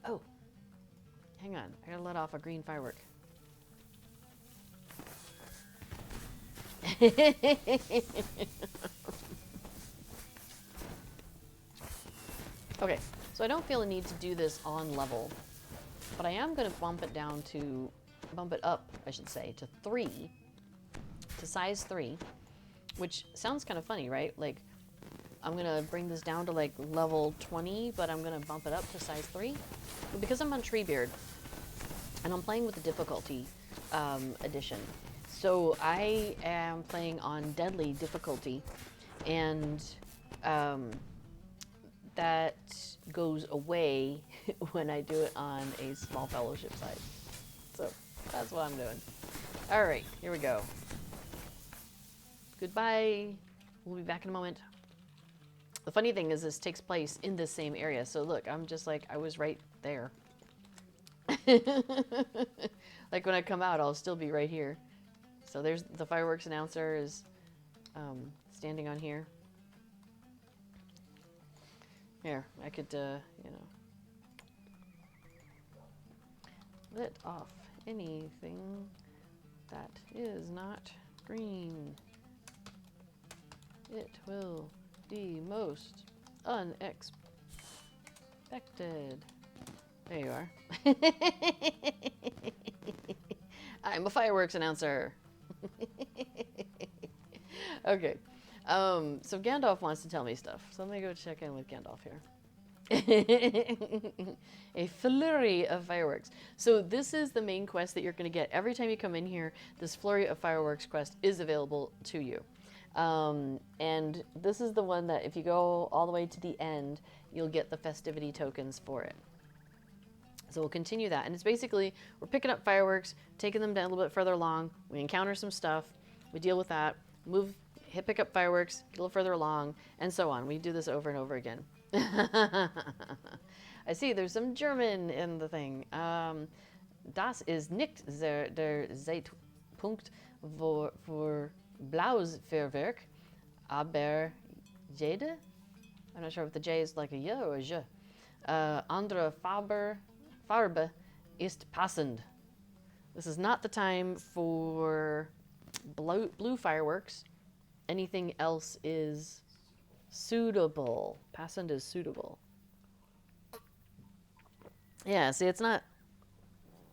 oh, hang on, I gotta let off a green firework. Okay, so I don't feel a need to do this on level, but I am going to bump it up, I should say, to 3, to size 3, which sounds kind of funny, right? Like, I'm going to bring this down to like level 20, but I'm going to bump it up to size 3. But because I'm on Treebeard, and I'm playing with the difficulty edition, so I am playing on Deadly difficulty, and that goes away when I do it on a small fellowship side. So that's what I'm doing. All right, here we go. Goodbye. We'll be back in a moment. The funny thing is this takes place in this same area. So look, I'm just like, I was right there. Like when I come out, I'll still be right here. So there's the fireworks announcer is standing on here. Here, I could, you know, let off anything that is not green. It will be most unexpected. There you are. I'm a fireworks announcer. Okay. So Gandalf wants to tell me stuff. So let me go check in with Gandalf here. A flurry of fireworks. So this is the main quest that you're going to get every time you come in here. This flurry of fireworks quest is available to you. And this is the one that if you go all the way to the end, you'll get the festivity tokens for it. So we'll continue that. And it's basically, we're picking up fireworks, taking them down a little bit further along. We encounter some stuff. We deal with that. Pick up fireworks, get a little further along, and so on. We do this over and over again. I see there's some German in the thing. Das ist nicht der Zeitpunkt für blaues Feuerwerk, aber jede? I'm not sure if the J is like a Y or a J. Andere Farbe ist passend. This is not the time for blue fireworks. Anything else is suitable. Passend is suitable. Yeah, see, it's not...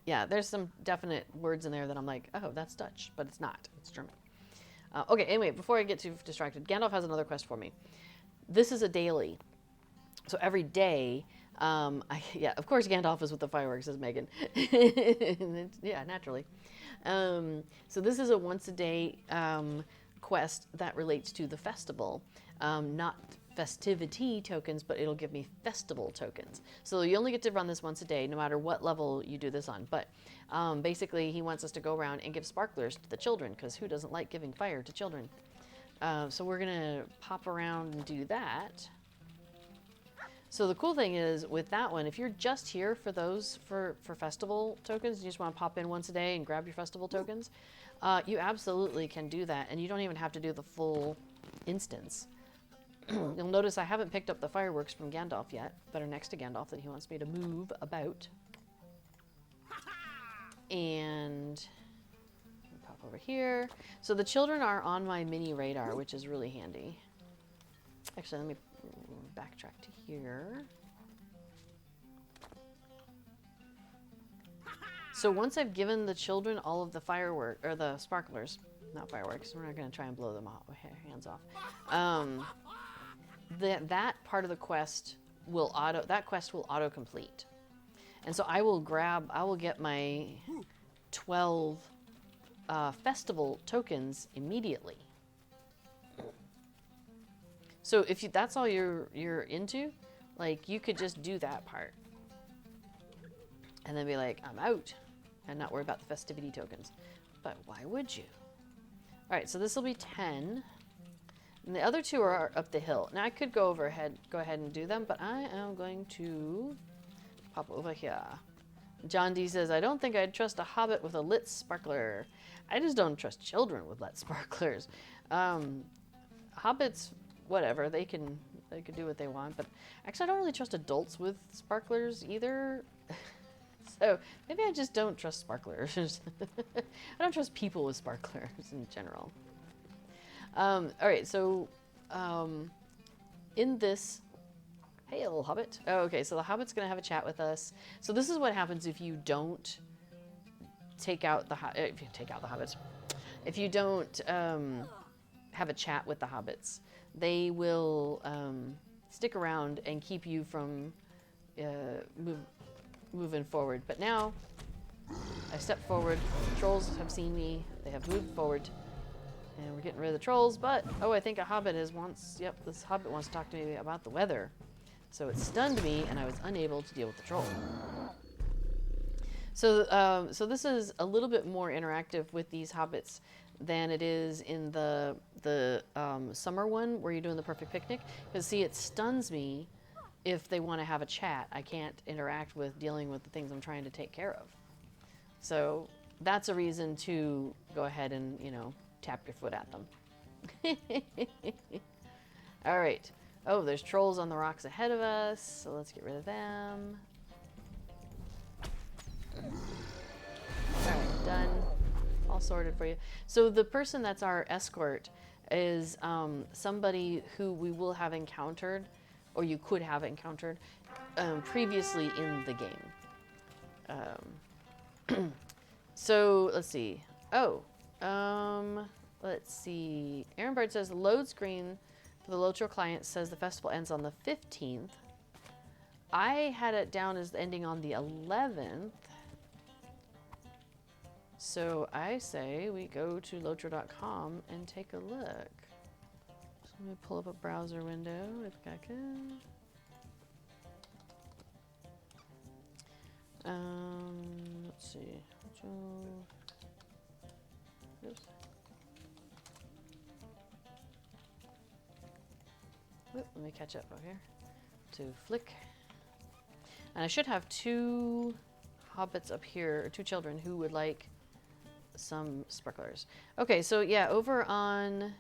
Yeah, there's some definite words in there that I'm like, oh, that's Dutch, but it's not. It's German. Okay, anyway, before I get too distracted, Gandalf has another quest for me. This is a daily. So every day, yeah, of course Gandalf is with the fireworks, says Megan. Yeah, naturally. So this is a once-a-day quest that relates to the festival. Not festivity tokens, but it'll give me festival tokens. So you only get to run this once a day, no matter what level you do this on. But basically, he wants us to go around and give sparklers to the children, because who doesn't like giving fire to children? So we're going to pop around and do that. So the cool thing is, with that one, if you're just here for those, for festival tokens, you just want to pop in once a day and grab your festival tokens, you absolutely can do that, and you don't even have to do the full instance. You'll notice I haven't picked up the fireworks from Gandalf yet, that are next to Gandalf that he wants me to move about. And pop over here. So the children are on my mini radar, which is really handy. Actually, let me backtrack to here. So once I've given the children all of the fireworks, or the sparklers, not fireworks, we're not going to try and blow them off, hands off. That part of the quest will auto complete. And so I will get my 12 festival tokens immediately. So if that's all you're into, like, you could just do that part. And then be like, I'm out, and not worry about the festivity tokens. But why would you? All right, so this will be 10. And the other two are up the hill. Now I could go ahead and do them, but I am going to pop over here. John D says, I don't think I'd trust a hobbit with a lit sparkler. I just don't trust children with lit sparklers. Hobbits, whatever, they can do what they want, but actually I don't really trust adults with sparklers either. So maybe I just don't trust sparklers. I don't trust people with sparklers in general. All right, so in this, hey, little hobbit. Oh, okay, so the hobbit's gonna have a chat with us. So this is what happens if you don't take out the hobbits. If you don't have a chat with the hobbits, they will stick around and keep you from moving forward. But now I step forward. The trolls have seen me. They have moved forward. And we're getting rid of the trolls, but, oh, I think a hobbit this hobbit wants to talk to me about the weather. So it stunned me, and I was unable to deal with the troll. So, so this is a little bit more interactive with these hobbits than it is in the summer one, where you're doing the perfect picnic. Because, see, it stuns me if they want to have a chat. I can't interact with dealing with the things I'm trying to take care of. So that's a reason to go ahead and, tap your foot at them. All right. Oh, there's trolls on the rocks ahead of us, so let's get rid of them. All right, done. All sorted for you. So the person that's our escort is somebody who we will have encountered, or you could have encountered, previously in the game. So let's see. Oh, let's see. Aaron Bird says load screen for the Lotro client says the festival ends on the 15th. I had it down as ending on the 11th. So I say we go to lotro.com and take a look. So let me pull up a browser window if I can. Let's see. Oops. Oop, let me catch up over here to Flick. And I should have 2 hobbits up here, or 2 children who would like some sparklers. Okay, so yeah, over on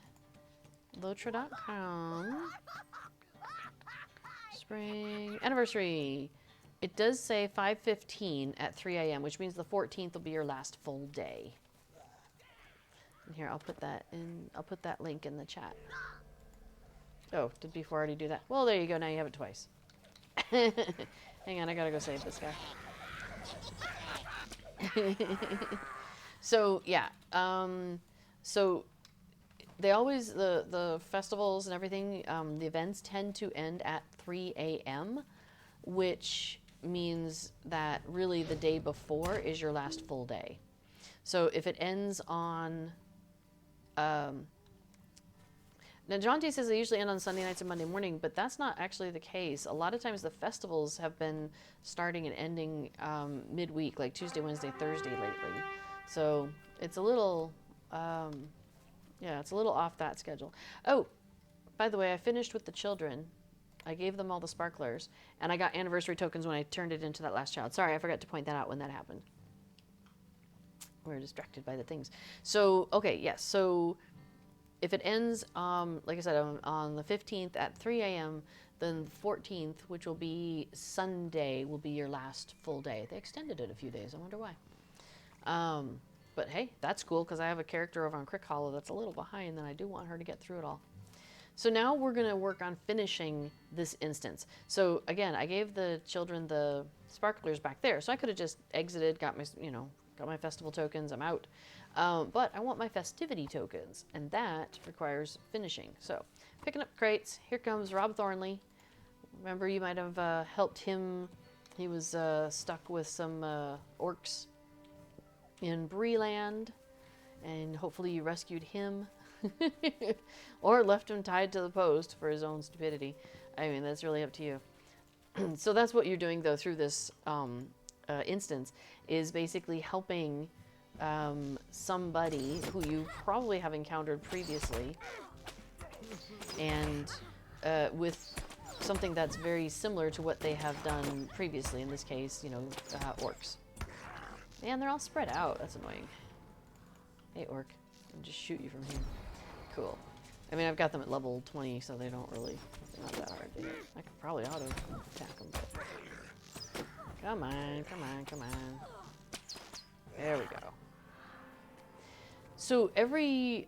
Lotra.com, spring anniversary. It does say 5:15 at 3 a.m., which means the 14th will be your last full day. And here, I'll put that in. I'll put that link in the chat. Oh, did B4 already do that? Well, there you go. Now you have it twice. Hang on, I gotta go save this guy. So yeah, so they always the festivals and everything. The events tend to end at 3 a.m., which means that really the day before is your last full day. So if it ends on now, John T says they usually end on Sunday nights and Monday morning, but that's not actually the case. A lot of times the festivals have been starting and ending midweek, like Tuesday, Wednesday, Thursday lately. So it's a little, yeah, it's a little off that schedule. Oh, by the way, I finished with the children. I gave them all the sparklers, and I got anniversary tokens when I turned it into that last child. Sorry, I forgot to point that out when that happened. We were distracted by the things. So, okay, yes, so if it ends, like I said, on the 15th at 3 a.m., then the 14th, which will be Sunday, will be your last full day. They extended it a few days. I wonder why. But hey, that's cool because I have a character over on Crick Hollow that's a little behind, and I do want her to get through it all. So now we're going to work on finishing this instance. So again, I gave the children the sparklers back there, so I could have just exited, got my, got my festival tokens, I'm out. But I want my festivity tokens, and that requires finishing. So, picking up crates, here comes Rob Thornley. Remember, you might have helped him. He was stuck with some orcs in Bree land, and hopefully you rescued him. Or left him tied to the post for his own stupidity. I mean, that's really up to you. So that's what you're doing, though, through this instance, is basically helping somebody who you probably have encountered previously, and with something that's very similar to what they have done previously, in this case, orcs. Man, they're all spread out. That's annoying. Hey, orc. I'll just shoot you from here. Cool. I mean, I've got them at level 20, so they're not that hard to hit. I could probably auto attack them, but come on. There we go. So every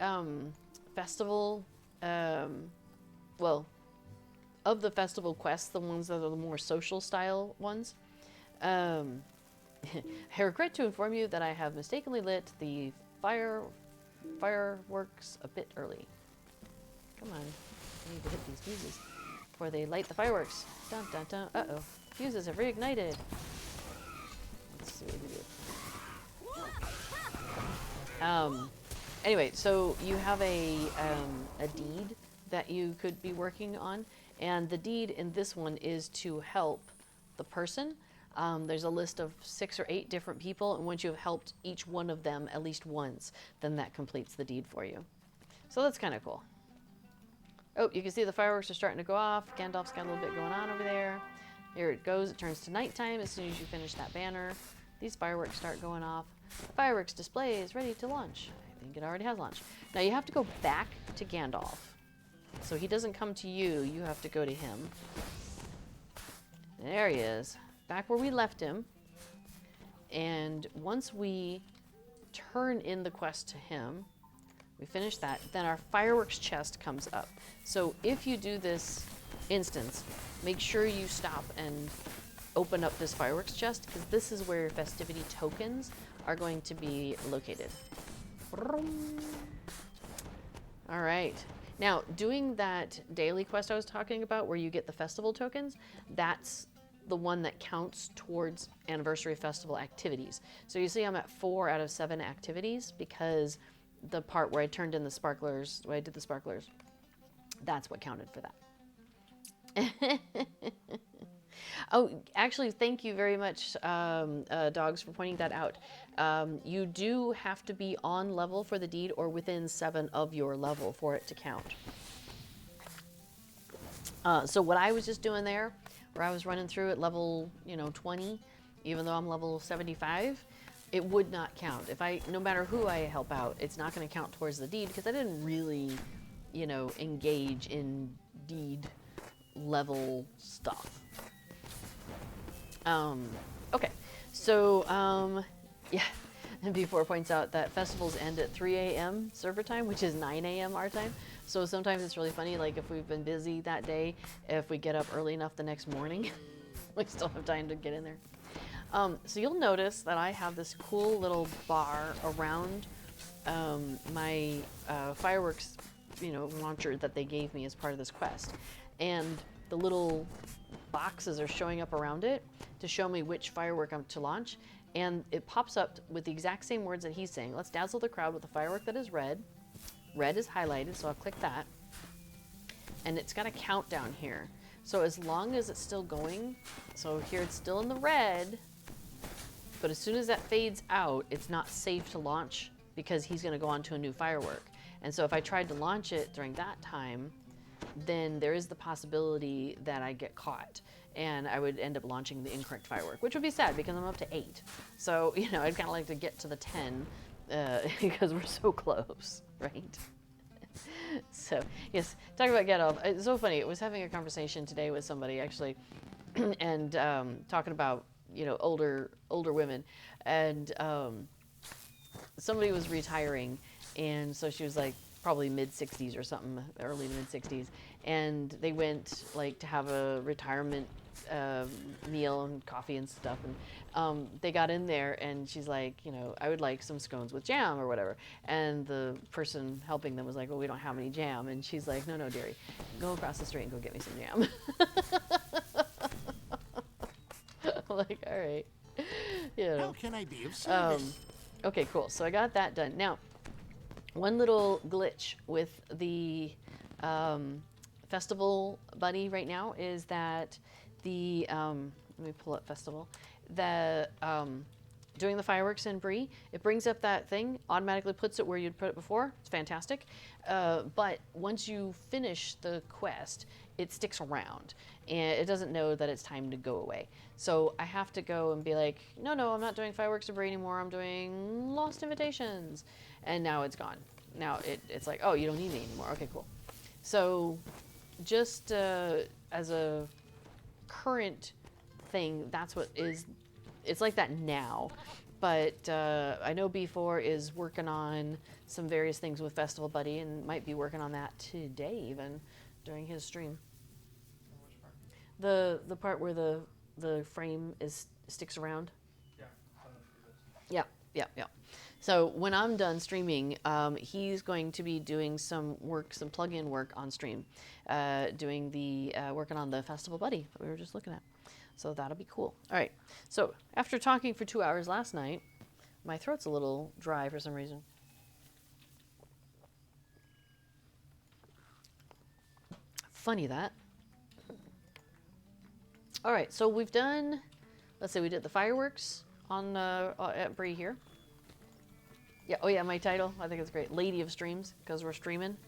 festival, well, of the festival quests, the ones that are the more social style ones, I regret to inform you that I have mistakenly lit the fireworks a bit early. Come on, I need to hit these fuses before they light the fireworks. Dun dun dun. Uh-oh, fuses have reignited. Let's see what we do. Anyway, so you have a deed that you could be working on, and the deed in this one is to help the person. There's a list of 6 or 8 different people, and once you have helped each one of them at least once, then that completes the deed for you. So that's kind of cool. Oh, you can see the fireworks are starting to go off. Gandalf's got a little bit going on over there. Here it goes. It turns to nighttime as soon as you finish that banner. These fireworks start going off. Fireworks display is ready to launch. I think it already has launched. Now you have to go back to Gandalf. So he doesn't come to you. You have to go to him. There he is. Back where we left him. And once we turn in the quest to him, we finish that, then our fireworks chest comes up. So if you do this instance, make sure you stop and open up this fireworks chest because this is where festivity tokens are going to be located. All right. Now, doing that daily quest I was talking about where you get the festival tokens, that's the one that counts towards anniversary festival activities. So you see I'm at 4 out of 7 activities because the part where I turned in the sparklers, where I did the sparklers, that's what counted for that. Oh, actually, thank you very much, Dogs, for pointing that out. You do have to be on level for the deed or within 7 of your level for it to count. So what I was just doing there, where I was running through at level, 20, even though I'm level 75, it would not count. No matter who I help out, it's not going to count towards the deed because I didn't really, engage in deed level stuff. Okay, so, yeah, and B4 points out that festivals end at 3 a.m. server time, which is 9 a.m. our time. So sometimes it's really funny, like if we've been busy that day, if we get up early enough the next morning, we still have time to get in there. So you'll notice that I have this cool little bar around my fireworks, launcher that they gave me as part of this quest. And the little boxes are showing up around it to show me which firework I'm to launch. And it pops up with the exact same words that he's saying. Let's dazzle the crowd with a firework that is red. Red is highlighted, so I'll click that. And it's got a countdown here. So as long as it's still going, so here it's still in the red, but as soon as that fades out, it's not safe to launch because he's going to go on to a new firework. And so if I tried to launch it during that time, then there is the possibility that I get caught and I would end up launching the incorrect firework, which would be sad because I'm up to 8. So, I'd kind of like to get to the 10 because we're so close, right? So, yes, talking about get off. It's so funny. I was having a conversation today with somebody actually and talking about, older women. And somebody was retiring. And so she was like, probably mid-60s or something, early to mid-60s, and they went like to have a retirement meal and coffee and stuff, and they got in there and she's like, I would like some scones with jam or whatever, and the person helping them was like, well, we don't have any jam, and she's like, no, dearie, go across the street and go get me some jam. I'm like, all right. How can I be of service? Okay, cool, so I got that done. Now, one little glitch with the festival buddy right now is that the, let me pull up festival, doing the fireworks in Bree, it brings up that thing, automatically puts it where you'd put it before. It's fantastic. But once you finish the quest, it sticks around and it doesn't know that it's time to go away. So I have to go and be like, no, I'm not doing fireworks in Bree anymore. I'm doing Lost Invitations. And now it's gone. Now it's like, oh, you don't need me anymore. Okay, cool. So just as a current thing, that's what is, it's like that now. But I know B4 is working on some various things with Festival Buddy and might be working on that today even during his stream. The part where the frame sticks around. Yeah. So when I'm done streaming, he's going to be doing some plug-in work on stream, doing the working on the Festival Buddy that we were just looking at. So that'll be cool. All right. So after talking for 2 hours last night, my throat's a little dry for some reason. Funny that. All right. So we've done. Let's say we did the fireworks on at Bree here. Yeah. Oh yeah. My title. I think it's great. Lady of Streams because we're streaming.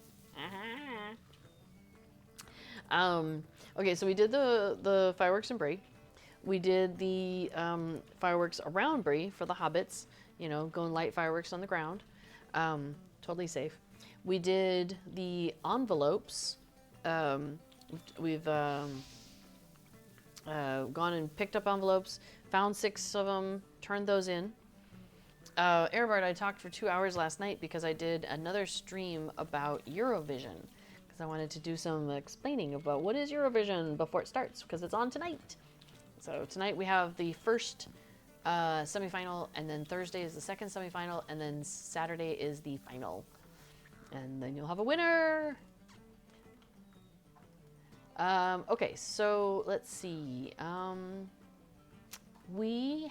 Okay. So we did the fireworks in Bree. We did the fireworks around Bree for the Hobbits, going light fireworks on the ground. Totally safe. We did the envelopes. We've gone and picked up envelopes, found 6 of them, turned those in. Erebard, I talked for 2 hours last night because I did another stream about Eurovision. Because I wanted to do some explaining about what is Eurovision before it starts, because it's on tonight. So tonight we have the first semifinal, and then Thursday is the second semifinal, and then Saturday is the final. And then you'll have a winner. Okay, so let's see. We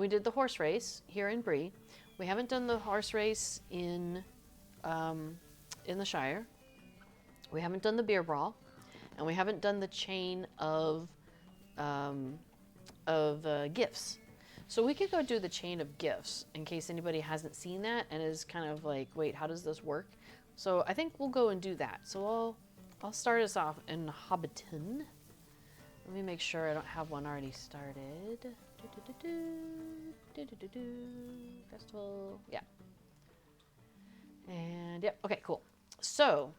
did the horse race here in Bree. We haven't done the horse race in the Shire. We haven't done the beer brawl, and we haven't done the chain of gifts. So we could go do the chain of gifts in case anybody hasn't seen that and is kind of like, wait, how does this work? So I think we'll go and do that. So I'll start us off in Hobbiton. Let me make sure I don't have one already started. Festival, yeah. And yep, okay, cool. So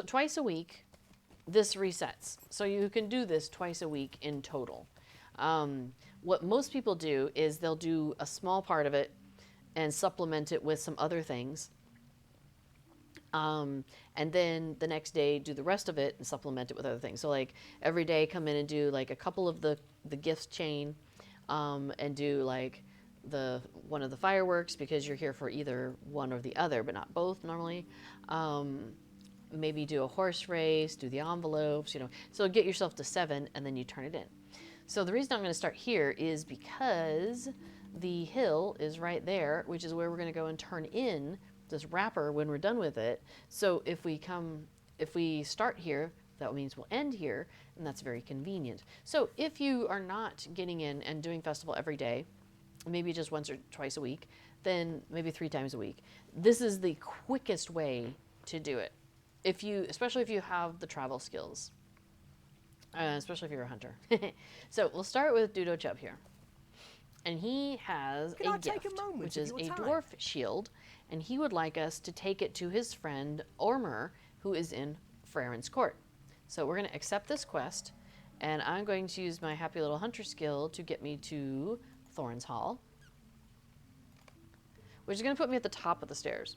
twice a week, this resets. So you can do this twice a week in total. What most people do is they'll do a small part of it and supplement it with some other things. And then the next day do the rest of it and supplement it with other things. So like every day come in and do like a couple of the gifts chain, and do like one of the fireworks because you're here for either one or the other, but not both normally. Maybe do a horse race, do the envelopes, so get yourself to 7 and then you turn it in. So the reason I'm going to start here is because the hill is right there, which is where we're going to go and turn in this wrapper when we're done with it. So if we start here, that means we'll end here, and that's very convenient. So if you are not getting in and doing festival every day, maybe just once or twice a week, then maybe 3 times a week. This is the quickest way to do it. Especially if you have the travel skills. Especially if you're a hunter. So we'll start with Dudo Chubb here. And he has a gift, which is a dwarf shield, and he would like us to take it to his friend Ormer, who is in Frerin's Court. So we're going to accept this quest, and I'm going to use my happy little hunter skill to get me to Thorin's Hall, which is going to put me at the top of the stairs.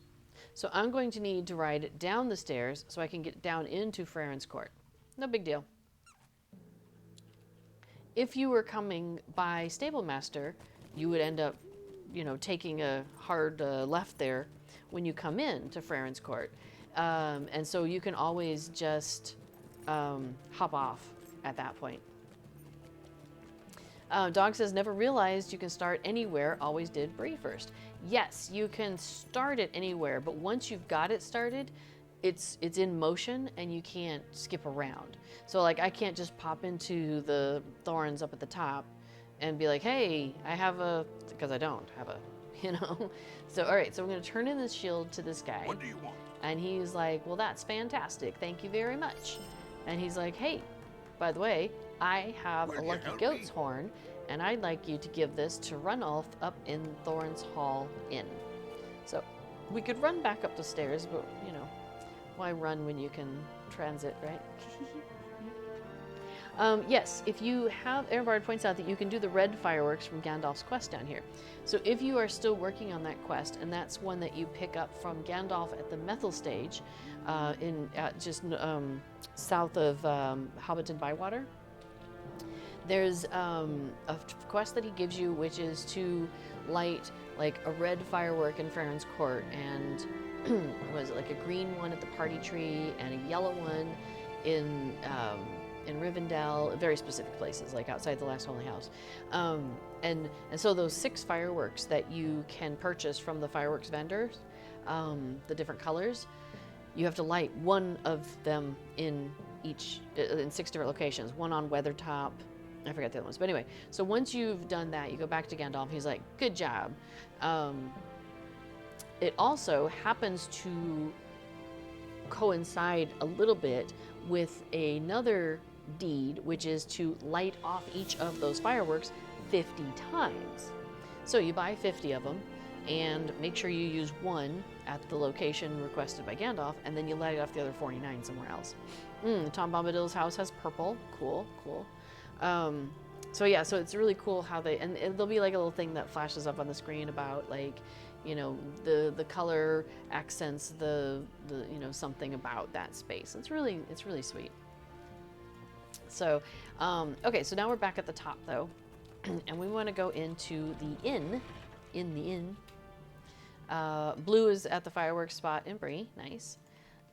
So I'm going to need to ride down the stairs so I can get down into Frerin's Court. No big deal. If you were coming by Stablemaster, you would end up, taking a hard left there when you come in to Frerin's Court. And so you can always just hop off at that point. Dog says, never realized you can start anywhere, always did Bree first. Yes, you can start it anywhere, but once you've got it started, it's in motion and you can't skip around. So like I can't just pop into the thorns up at the top and be like, hey, because I don't have So all right, so I'm gonna turn in this shield to this guy. What do you want? And he's like, well, that's fantastic. Thank you very much. And he's like, hey, by the way, I have a lucky goat's horn, and I'd like you to give this to Ranulf up in Thorin's Hall Inn. So we could run back up the stairs, but why run when you can transit, right? Yes, if you have, Erebard points out that you can do the red fireworks from Gandalf's quest down here. So if you are still working on that quest, and that's one that you pick up from Gandalf at the Methil stage, south of Hobbit and Bywater, there's a quest that he gives you, which is to light like a red firework in Frerin's Court, and was it like a green one at the party tree and a yellow one in Rivendell, very specific places, like outside the Last Holy House. And so those 6 fireworks that you can purchase from the fireworks vendors, the different colors, you have to light one of them in 6 different locations, one on Weathertop. I forgot the other ones. But anyway, so once you've done that, you go back to Gandalf. He's like, good job. It also happens to coincide a little bit with another deed, which is to light off each of those fireworks 50 times. So you buy 50 of them and make sure you use one at the location requested by Gandalf, and then you light off the other 49 somewhere else. Tom Bombadil's house has purple. Cool. So yeah, so it's really cool how and there'll be like a little thing that flashes up on the screen about like, the color accents the something about that space. It's really sweet. So, okay, so now we're back at the top though, and we want to go into the inn. In the inn. Blue is at the fireworks spot in Bree. Nice.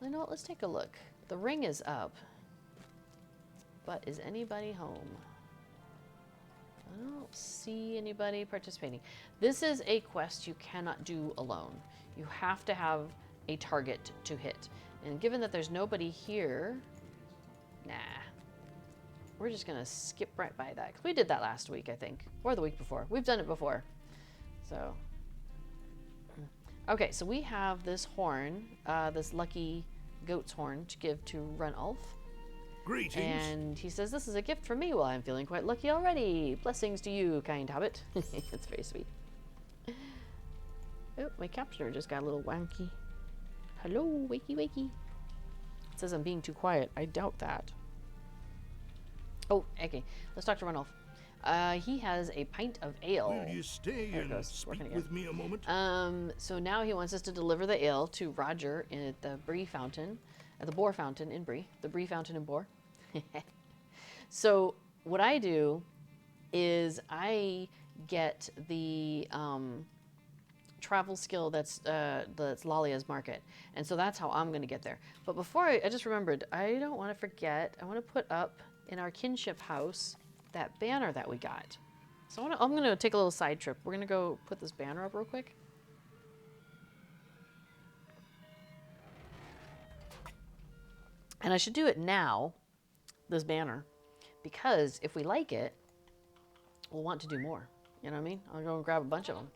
You know what? Let's take a look. The ring is up, but is anybody home? I don't see anybody participating. This is a quest you cannot do alone. You have to have a target to hit. And given that there's nobody here, nah. We're just gonna skip right by that. 'Cause we did that last week, I think. Or the week before. We've done it before. So. Okay, so we have this horn, this lucky goat's horn to give to Ranulf. Greetings. And he says, this is a gift from me. Well, I'm feeling quite lucky already. Blessings to you, kind Hobbit. It's very sweet. Oh, my captioner just got a little wanky. Hello, wakey wakey. It says I'm being too quiet. I doubt that. Oh, okay. Let's talk to Ranulf. He has a pint of ale. Will you stay and speak with me a moment? So now he wants us to deliver the ale to Roger at the Bree fountain, at the Boar fountain in Bree, the Bree fountain in Boar. So what I do is I get the travel skill that's Lalia's market, and so that's how I'm going to get there. But before I just remembered, I don't want to forget. I want to put up in our kinship house that banner that we got. So I'm going to take a little side trip. We're going to go put this banner up real quick. And I should do it now, this banner, because if we like it, we'll want to do more. You know what I mean? I'll go and grab a bunch of them.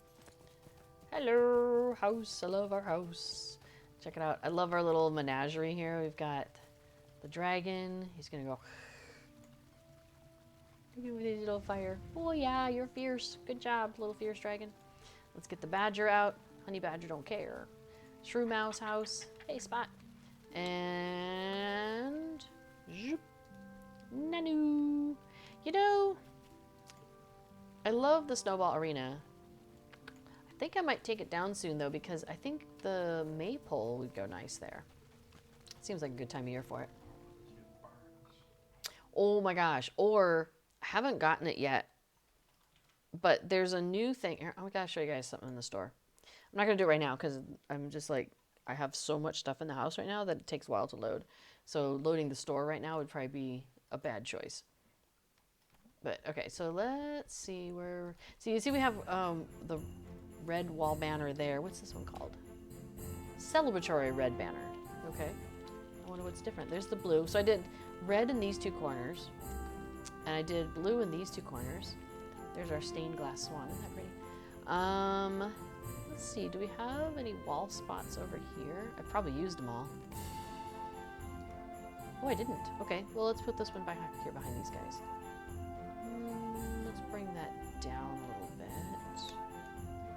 Hello, house. I love our house. Check it out. I love our little menagerie here. We've got the dragon. He's going to go... with his little fire. Oh yeah, you're fierce. Good job, little fierce dragon. Let's get the badger out. Honey badger don't care. Shrew mouse house. Hey, Spot. And... zoop. Nanu. You know, I love the snowball arena. I think I might take it down soon though, because I think the maypole would go nice there. Seems like a good time of year for it. Oh my gosh. Or... I haven't gotten it yet, but there's a new thing here. I gotta show you guys something in the store. I'm not gonna do it right now because I'm just like, I have so much stuff in the house right now that it takes a while to load. So loading the store right now would probably be a bad choice. But okay, so let's see where. So you see we have the red wall banner there. What's this one called? Celebratory red banner. Okay. I wonder what's different. There's the blue. So I did red in these two corners. And I did blue in these two corners. There's our stained glass swan. Isn't that pretty? Let's see. Do we have any wall spots over here? I probably used them all. Oh, I didn't. Okay. Well, let's put this one back here behind these guys. Let's bring that down a little bit.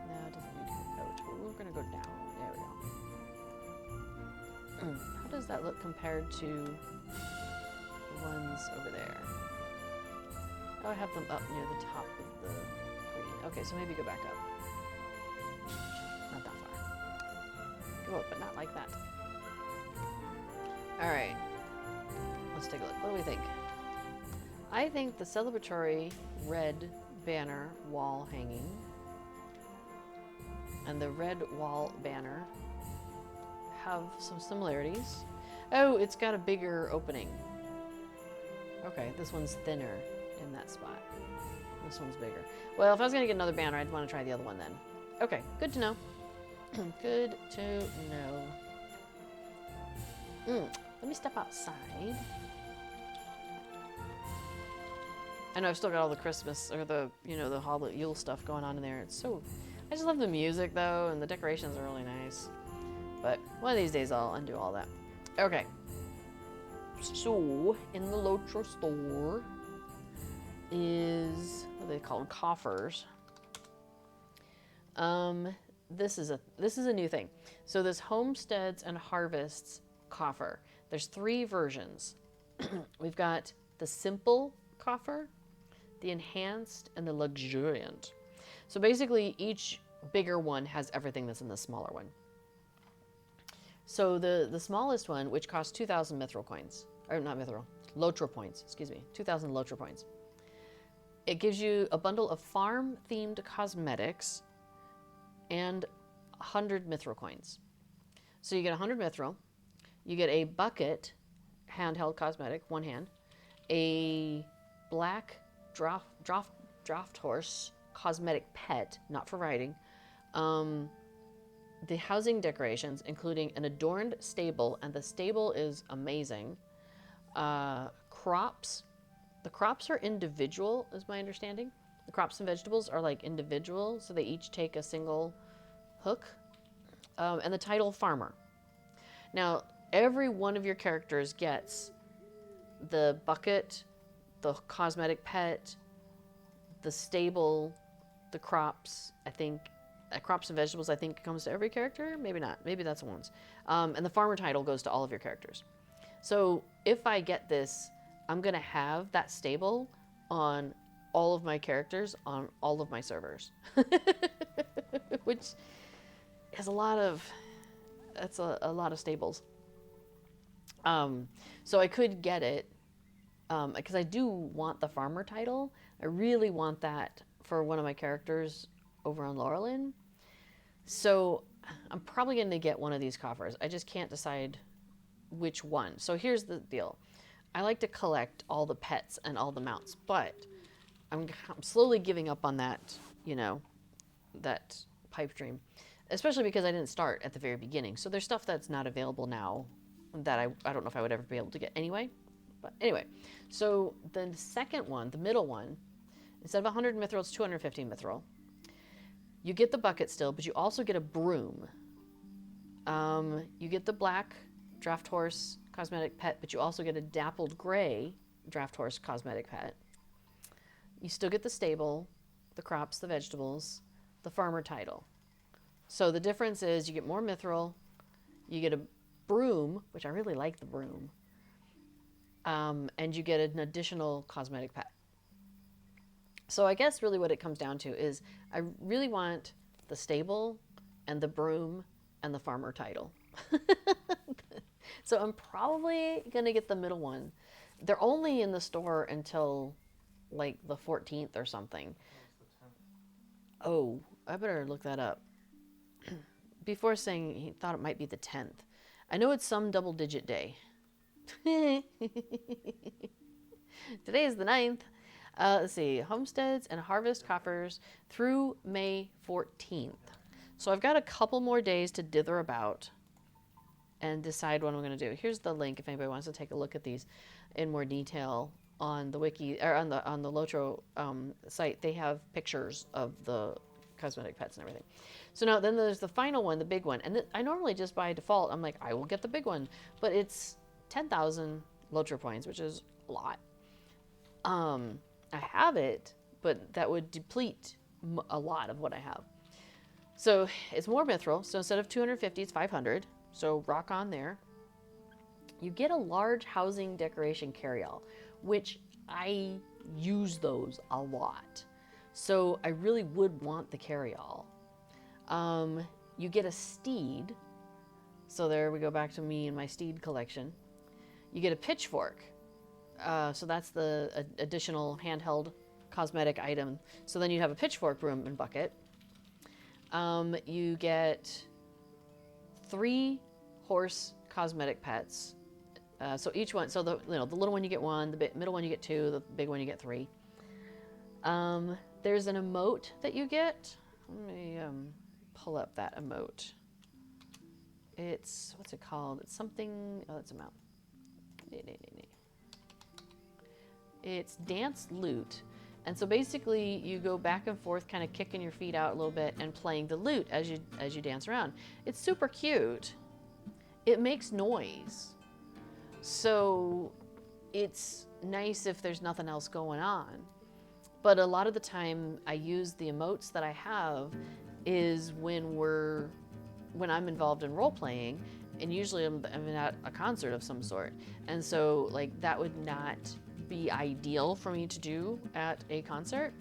No, it doesn't need to go out. We're going to go down. There we go. How does that look compared to the ones over there? Oh, I have them up near the top of the green. Okay, so maybe go back up. Not that far. Go up, but not like that. Alright. Let's take a look. What do we think? I think the celebratory red banner wall hanging and the red wall banner have some similarities. Oh, it's got a bigger opening. Okay, this one's thinner in that spot. This one's bigger. Well, if I was going to get another banner, I'd want to try the other one then. Okay, good to know. Good to know. Let me step outside. I know I've still got all the Christmas or the, you know, the Hobbit Yule stuff going on in there. It's so, I just love the music though, and the decorations are really nice. But one of these days I'll undo all that. Okay. So, in the Lotro store is, what do they call them? Coffers. This is a new thing. So this Homesteads and Harvests coffer. There's 3 versions. We've got the simple coffer, the enhanced, and the luxuriant. So basically each bigger one has everything that's in the smaller one. So the smallest one, which costs 2,000 mithril coins, or not mithril, Lotra points, excuse me, 2,000 Lotra points. It gives you a bundle of farm-themed cosmetics and 100 mithril coins. So you get 100 mithril, you get a bucket handheld cosmetic, one hand, a black draft horse cosmetic pet, not for riding, the housing decorations, including an adorned stable, and the stable is amazing. Crops. The crops are individual, is my understanding. The crops and vegetables are like individual, so they each take a single hook. And the title farmer. Now, every one of your characters gets the bucket, the cosmetic pet, the stable, the crops, I think. Crops and vegetables, I think, comes to every character. Maybe not. Maybe that's one's. And the farmer title goes to all of your characters. So if I get this, I'm going to have that stable on all of my characters on all of my servers. Which is a lot of... That's a lot of stables. So I could get it, because I do want the farmer title. I really want that for one of my characters over on Laurelin. So I'm probably going to get one of these coffers. I just can't decide which one. So here's the deal. I like to collect all the pets and all the mounts, but I'm slowly giving up on that, you know, that pipe dream. Especially because I didn't start at the very beginning. So there's stuff that's not available now that I don't know if I would ever be able to get anyway. But anyway, so the second one, the middle one, instead of 100 mithril, it's 250 mithril. You get the bucket still, but you also get a broom. You get the black draft horse cosmetic pet, but you also get a dappled gray draft horse cosmetic pet. You still get the stable, the crops, the vegetables, the farmer title. So the difference is you get more mithril, you get a broom, which I really like the broom, and you get an additional cosmetic pet. So I guess really what it comes down to is I really want the stable and the broom and the farmer title. So I'm probably going to get the middle one. They're only in the store until like the 14th or something. Oh, I better look that up. Before saying he thought it might be the 10th. I know it's some double-digit day. Today is the 9th. Let's see. Homesteads and harvest coffers through May 14th. So I've got a couple more days to dither about and decide what I'm going to do. Here's the link if anybody wants to take a look at these in more detail on the wiki or on the Lotro site. They have pictures of the cosmetic pets and everything. So now then there's the final one, the big one. And I normally just by default, I'm like, I will get the big one. But it's 10,000 Lotra points, which is a lot. I have it, but that would deplete a lot of what I have. So it's more mithril. So instead of 250, it's 500. So rock on there. You get a large housing decoration carryall, which I use those a lot. So I really would want the carryall. You get a steed. So there we go back to me and my steed collection. You get a pitchfork. So that's the additional handheld cosmetic item. So then you have a pitchfork, broom, and bucket. You get 3 horse cosmetic pets. So each one, so the little one you get 1, the middle one you get 2, the big one you get 3. There's an emote that you get. Let me pull up that emote. It's, what's it called? It's something, oh, that's a mount. It's dance lute. And so basically you go back and forth, kind of kicking your feet out a little bit and playing the lute as you dance around. It's super cute. It makes noise. So it's nice if there's nothing else going on. But a lot of the time I use the emotes that I have is when I'm involved in role playing, and usually I'm at a concert of some sort. And so like that would not be ideal for me to do at a concert.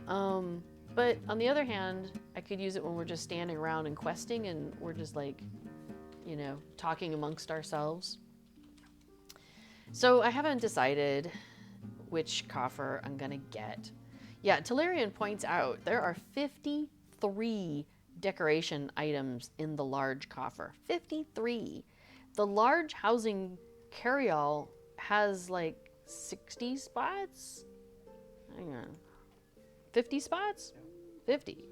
But on the other hand, I could use it when we're just standing around and questing and we're just like, talking amongst ourselves. So I haven't decided which coffer I'm gonna get. Yeah, Talarian points out there are 53 decoration items in the large coffer. 53. The large housing carryall has like 60 spots? Hang on. 50 spots? 50.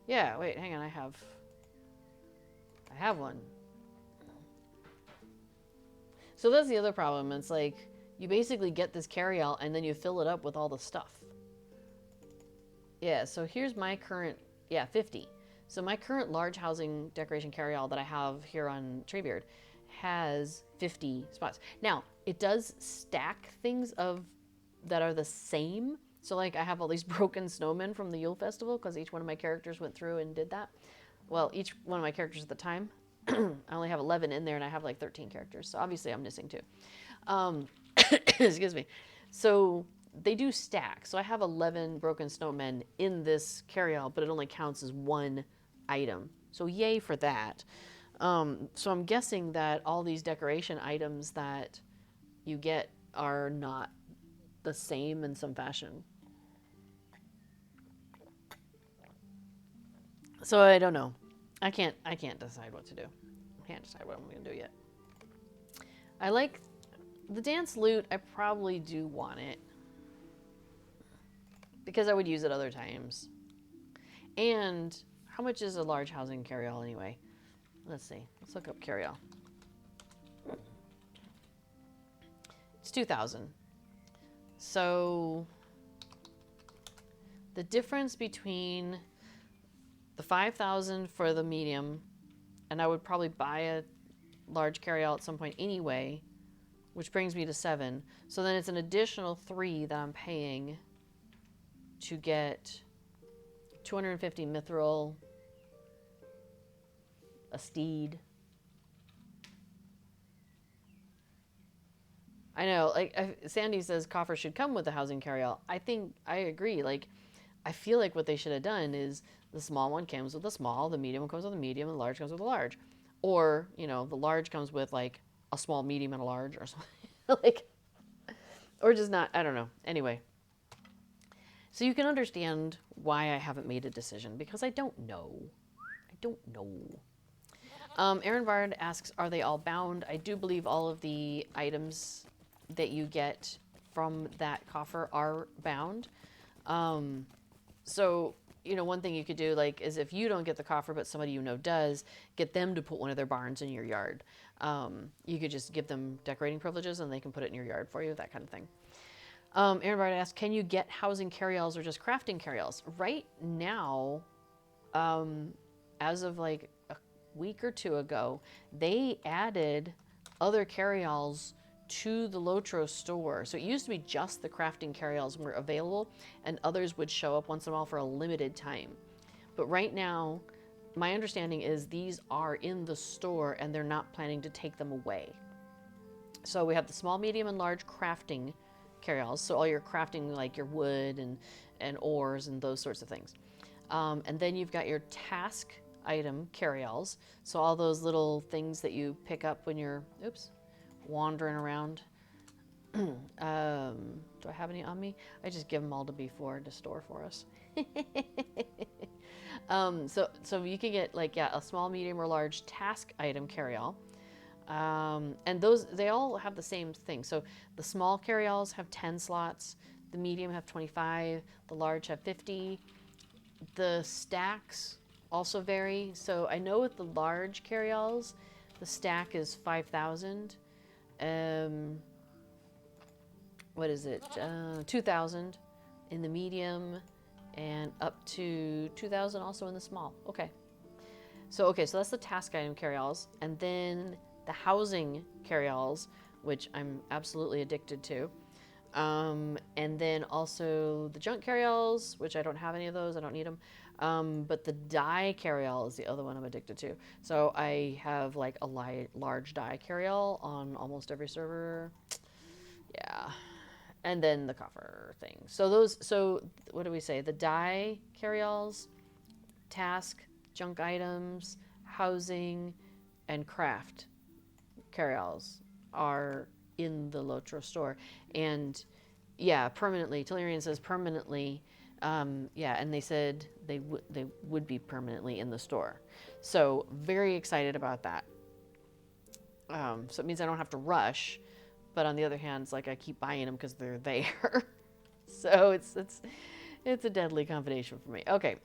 Yeah, wait, hang on, I have one. So that's the other problem. It's like you basically get this carryall and then you fill it up with all the stuff. Yeah, so here's my current, 50. So my current large housing decoration carryall that I have here on Treebeard has 50 spots. Now, it does stack things that are the same. So like I have all these broken snowmen from the Yule Festival because each one of my characters went through and did that. Well, each one of my characters at the time, I only have 11 in there and I have like 13 characters. So obviously I'm missing 2. Excuse me. So they do stack. So I have 11 broken snowmen in this carryall, but it only counts as one item. So yay for that. So I'm guessing that all these decoration items that you get are not the same in some fashion. So I don't know. I can't decide what to do. I can't decide what I'm going to do yet. I like the dance loot. I probably do want it because I would use it other times. And how much is a large housing carryall anyway? Let's see. Let's look up carryall. It's 2,000. So the difference between the 5,000 for the medium, and I would probably buy a large carryall at some point anyway, which brings me to 7. So then it's an additional 3 that I'm paying to get 250 mithril, a steed. I know, like Sandy says coffer should come with the housing carryall. I think I agree. Like, I feel like what they should have done is the small one comes with the small, the medium one comes with the medium, and the large comes with the large. Or, the large comes with like a small, medium, and a large or something. Like, or just not, I don't know. Anyway. So you can understand why I haven't made a decision because I don't know. Aaron Vard asks, are they all bound? I do believe all of the items that you get from that coffer are bound. So, one thing you could do is if you don't get the coffer, but somebody does, get them to put one of their barns in your yard. You could just give them decorating privileges and they can put it in your yard for you, that kind of thing. Aaron Bard asked, can you get housing carryalls or just crafting carryalls? Right now, as of like a week or 2 ago, they added other carryalls to the Lotro store. So it used to be just the crafting carryalls were available and others would show up once in a while for a limited time. But right now, my understanding is these are in the store and they're not planning to take them away. So we have the small, medium, and large crafting carryalls. So all your crafting, like your wood and ores and those sorts of things. And then you've got your task item carryalls. So all those little things that you pick up when you're, wandering around. Do I have any on me? I just give them all to B4 to store for us. So you can get a small, medium, or large task item carryall. And those, they all have the same thing. So the small carryalls have 10 slots, the medium have 25, the large have 50. The stacks also vary. So I know with the large carryalls, the stack is 5,000. What is it? 2,000 in the medium and up to 2,000 also in the small. Okay. So that's the task item carryalls. And then the housing carryalls, which I'm absolutely addicted to. And then also the junk carryalls, which I don't have any of those. I don't need them. But the die carryall is the other one I'm addicted to. So I have like a large die carryall on almost every server. Yeah. And then the coffer thing. So what do we say? The die carryalls, task, junk items, housing, and craft carryalls are in the Lotro store. And yeah, permanently. Tellurian says permanently. Yeah, and they said they would be permanently in the store. So very excited about that. So it means I don't have to rush. But on the other hand, it's like I keep buying them because they're there. So it's a deadly combination for me. Okay,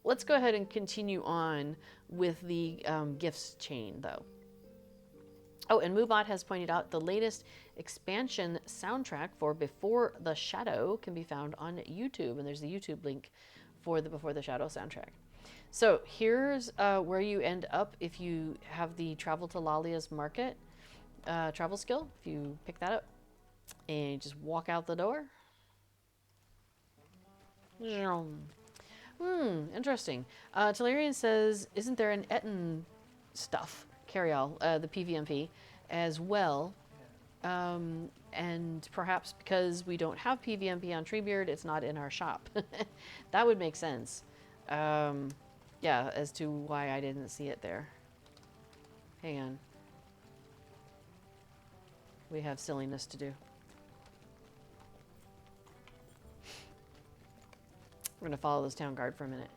let's go ahead and continue on with the gifts chain, though. Oh, and Moobot has pointed out the latest expansion soundtrack for Before the Shadow can be found on YouTube, and there's the YouTube link for the Before the Shadow soundtrack. So here's where you end up if you have the Travel to Lalia's Market travel skill. If you pick that up and you just walk out the door. Interesting. Tellurian says, isn't there an Etten stuff, carryall, the PVMP, as well? And perhaps because we don't have PVMP on Treebeard, it's not in our shop. That would make sense. Yeah, as to why I didn't see it there. Hang on. We have silliness to do. We're going to follow this town guard for a minute.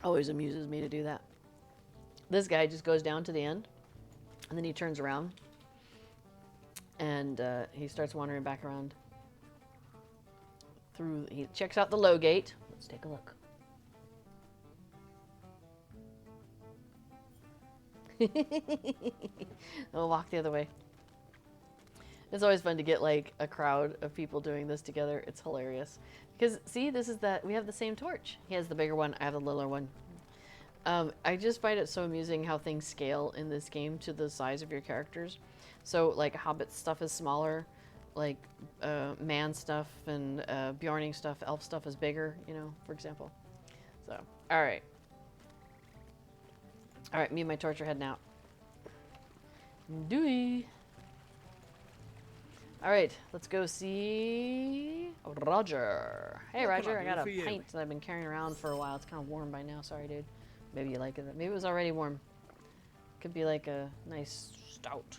Always amuses me to do that. This guy just goes down to the end, and then he turns around, and he starts wandering back around. He checks out the low gate. Let's take a look. We'll walk the other way. It's always fun to get like a crowd of people doing this together. It's hilarious. Because see, we have the same torch. He has the bigger one, I have the littler one. I just find it so amusing how things scale in this game to the size of your characters. So like Hobbit stuff is smaller, like man stuff and Bjorning stuff, elf stuff is bigger, you know, for example. So, alright. Alright, me and my torch are heading out. Dewey. Alright, let's go see Roger. Hey Roger, I got a pint that I've been carrying around for a while. It's kind of warm by now. Sorry, dude. Maybe you like it. Maybe it was already warm. Could be like a nice stout.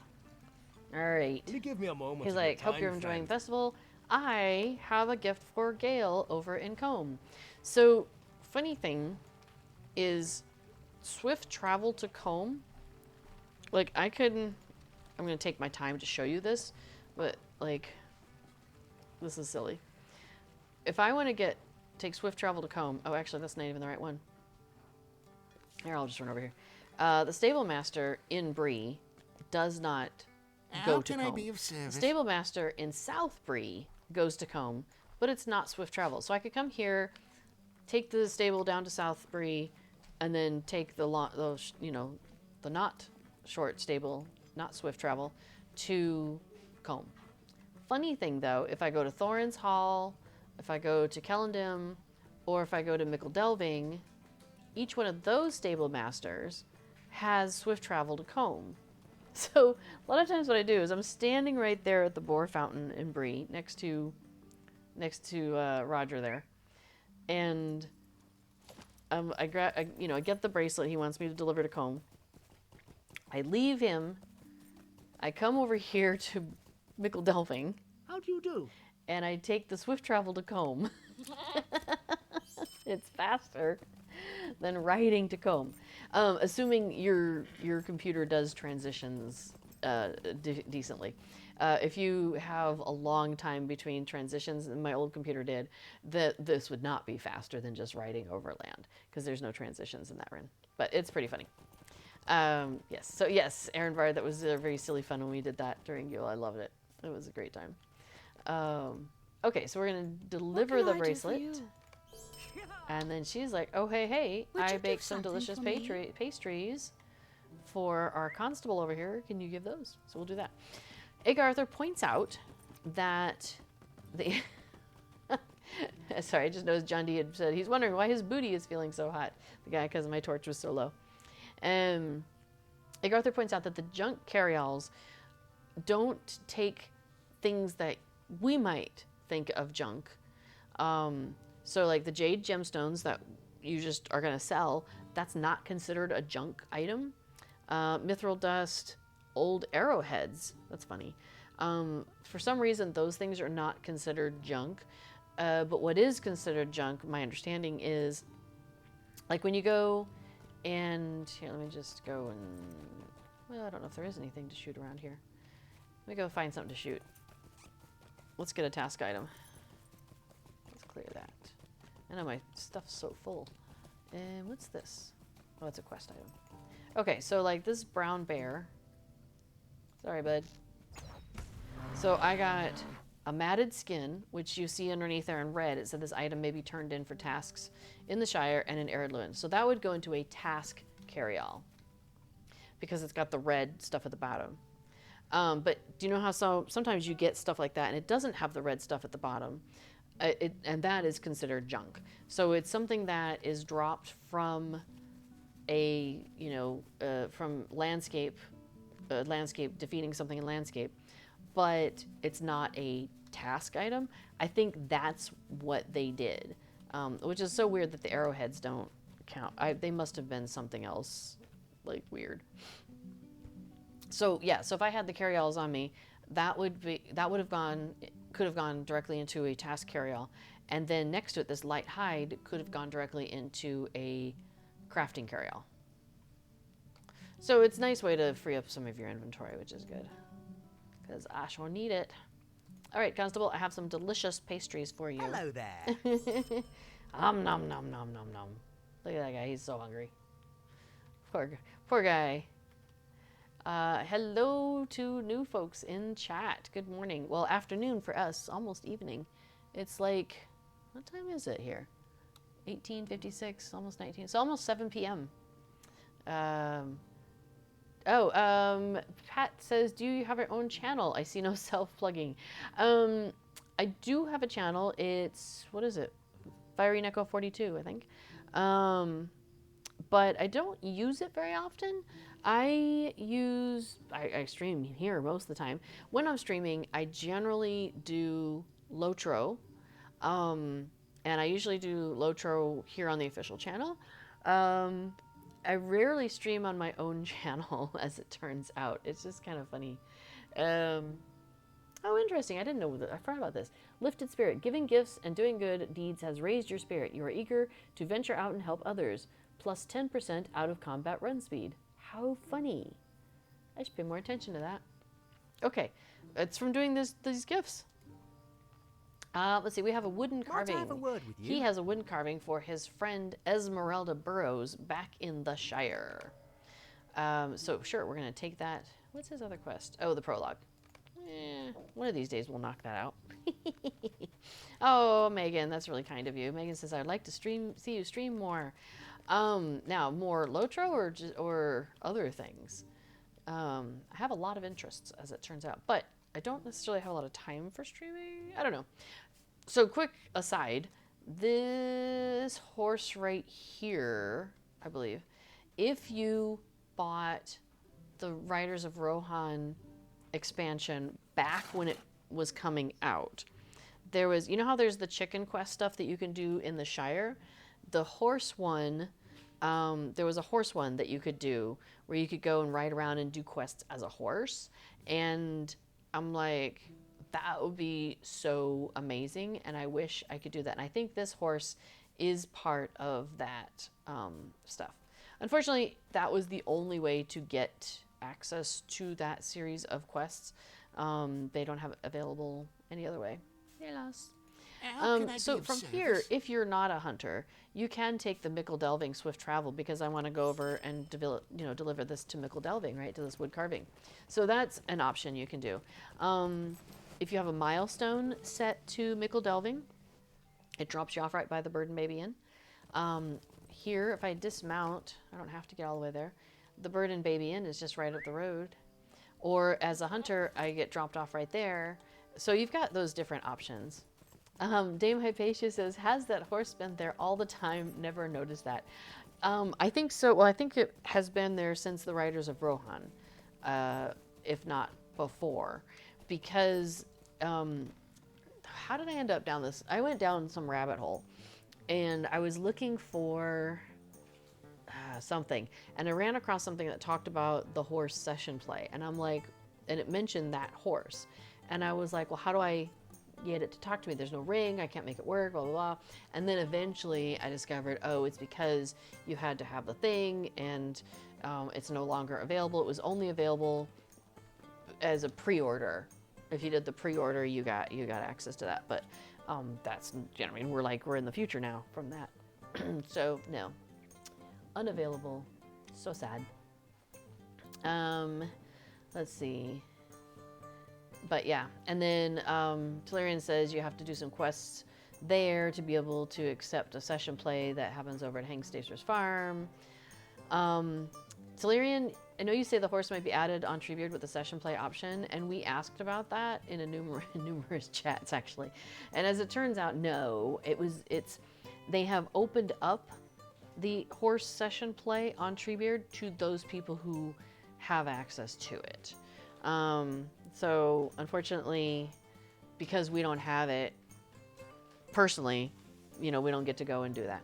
Alright. Give me a moment. He's like, hope you're enjoying the festival. I have a gift for Gale over in Combe. So, funny thing is, swift travel to Combe, like I'm going to take my time to show you this, but like, this is silly. If I want to take swift travel to Combe, oh actually that's not even the right one. Here, I'll just run over here. The stable master in Bree does not go to Combe. How can I be of service? The stable master in South Bree goes to Combe, but it's not swift travel. So I could come here, take the stable down to South Bree, and then take the not short stable, not swift travel, to Combe. Funny thing though, if I go to Thorin's Hall, if I go to Kellendim, or if I go to Mickle Delving, each one of those stable masters has swift travel to Combe. So a lot of times what I do is I'm standing right there at the Boar Fountain in Bree, next to Roger there, and I get the bracelet he wants me to deliver to Combe. I leave him. I come over here to Mickle Delving. How do you do? And I take the swift travel to Combe. It's faster than riding to Combe, assuming your computer does transitions decently. If you have a long time between transitions, and my old computer did, this would not be faster than just riding over land, because there's no transitions in that run. But it's pretty funny. Yes, so yes, Aaron Var, that was very silly fun when we did that during Yule. I loved it. It was a great time. Okay, so we're going to deliver the bracelet. And then she's like, oh, hey, I baked some delicious pastries for our constable over here. Can you give those? So we'll do that. Egg Arthur points out that the... Sorry, I just noticed John D had said he's wondering why his booty is feeling so hot. The guy, because my torch was so low. Egg Arthur points out that the junk carryalls don't take things that we might think of junk. So like the jade gemstones that you just are going to sell, that's not considered a junk item. Mithril dust, old arrowheads. That's funny. For some reason, those things are not considered junk. But what is considered junk, my understanding is, like when you go and, here, let me just go and, well, I don't know if there is anything to shoot around here. Let me go find something to shoot. Let's get a task item. Let's clear that. I know my stuff's so full. And what's this? Oh, it's a quest item. Okay, so like this brown bear. Sorry, bud. So I got a matted skin, which you see underneath there in red. It said this item may be turned in for tasks in the Shire and in Arid Luin. So that would go into a task carry-all because it's got the red stuff at the bottom. But do you know how sometimes you get stuff like that and it doesn't have the red stuff at the bottom? And that is considered junk. So it's something that is dropped from a, from landscape, defeating something in landscape, but it's not a task item. I think that's what they did, which is so weird that the arrowheads don't count. They must have been something else, like weird. So yeah, so if I had the carry-alls on me, could have gone directly into a task carry-all, and then next to it, this light hide could have gone directly into a crafting carry-all. So it's a nice way to free up some of your inventory, which is good, because I sure need it. All right, Constable, I have some delicious pastries for you. Hello there. Nom nom nom nom nom nom. Look at that guy, he's so hungry. Poor guy. Hello to new folks in chat. Good morning. Well, afternoon for us, almost evening. It's like, what time is it here? 18:56, almost 19. It's almost 7 p.m. Pat says, do you have your own channel? I see no self-plugging. I do have a channel. It's, what is it? Fiery Neko 42, I think. But I don't use it very often. I stream here most of the time. When I'm streaming, I generally do Lotro. And I usually do Lotro here on the official channel. I rarely stream on my own channel, as it turns out. It's just kind of funny. Oh, interesting. I didn't know that. I forgot about this. Lifted spirit. Giving gifts and doing good deeds has raised your spirit. You are eager to venture out and help others. Plus 10% out of combat run speed. How funny. I should pay more attention to that. Okay. It's from doing these gifts. Let's see. We have a wooden carving. Might I have a word with you? He has a wooden carving for his friend Esmeralda Burrows back in the Shire. So sure, we're going to take that. What's his other quest? Oh, the prologue. One of these days we'll knock that out. Oh, Megan, that's really kind of you. Megan says, I'd like to see you stream more. Now, more Lotro or other things? I have a lot of interests, as it turns out, but I don't necessarily have a lot of time for streaming. I don't know. So, quick aside, this horse right here, I believe, if you bought the Riders of Rohan expansion back when it was coming out, there was, you know how there's the chicken quest stuff that you can do in the Shire? The horse one, there was a horse one that you could do where you could go and ride around and do quests as a horse. And I'm like, that would be so amazing. And I wish I could do that. And I think this horse is part of that stuff. Unfortunately, that was the only way to get access to that series of quests. They don't have it available any other way. Hélas. So from here, if you're not a hunter, you can take the Mickle Delving Swift Travel, because I want to go over and deliver this to Mickle Delving, right, to this wood carving. So that's an option you can do. If you have a milestone set to Mickle Delving, it drops you off right by the Bird and Baby Inn. Here, if I dismount, I don't have to get all the way there. The Bird and Baby Inn is just right up the road. Or as a hunter, I get dropped off right there. So you've got those different options. Dame Hypatia says, has that horse been there all the time? Never noticed that. I think so. Well, I think it has been there since the Riders of Rohan, if not before. Because, how did I end up down this? I went down some rabbit hole. and I was looking for something, and I ran across something that talked about the horse session play, and I'm like, and it mentioned that horse, and I was like, well, how do I get it to talk to me? There's no ring, I can't make it work, blah blah blah. And then eventually I discovered, oh, it's because you had to have the thing, and it's no longer available. It was only available as a pre-order. If you did the pre-order, you got access to that. But that's, you know, I mean, we're in the future now from that. So no, unavailable. So sad. Let's see. But yeah, and then Tellurian says you have to do some quests there to be able to accept a session play that happens over at Hank Stacer's farm. Tellurian, I know you say the horse might be added on Treebeard with the session play option, and we asked about that in a numerous chats actually. And as it turns out, no, they have opened up the horse session play on Treebeard to those people who have access to it. So unfortunately, because we don't have it personally, you know, we don't get to go and do that.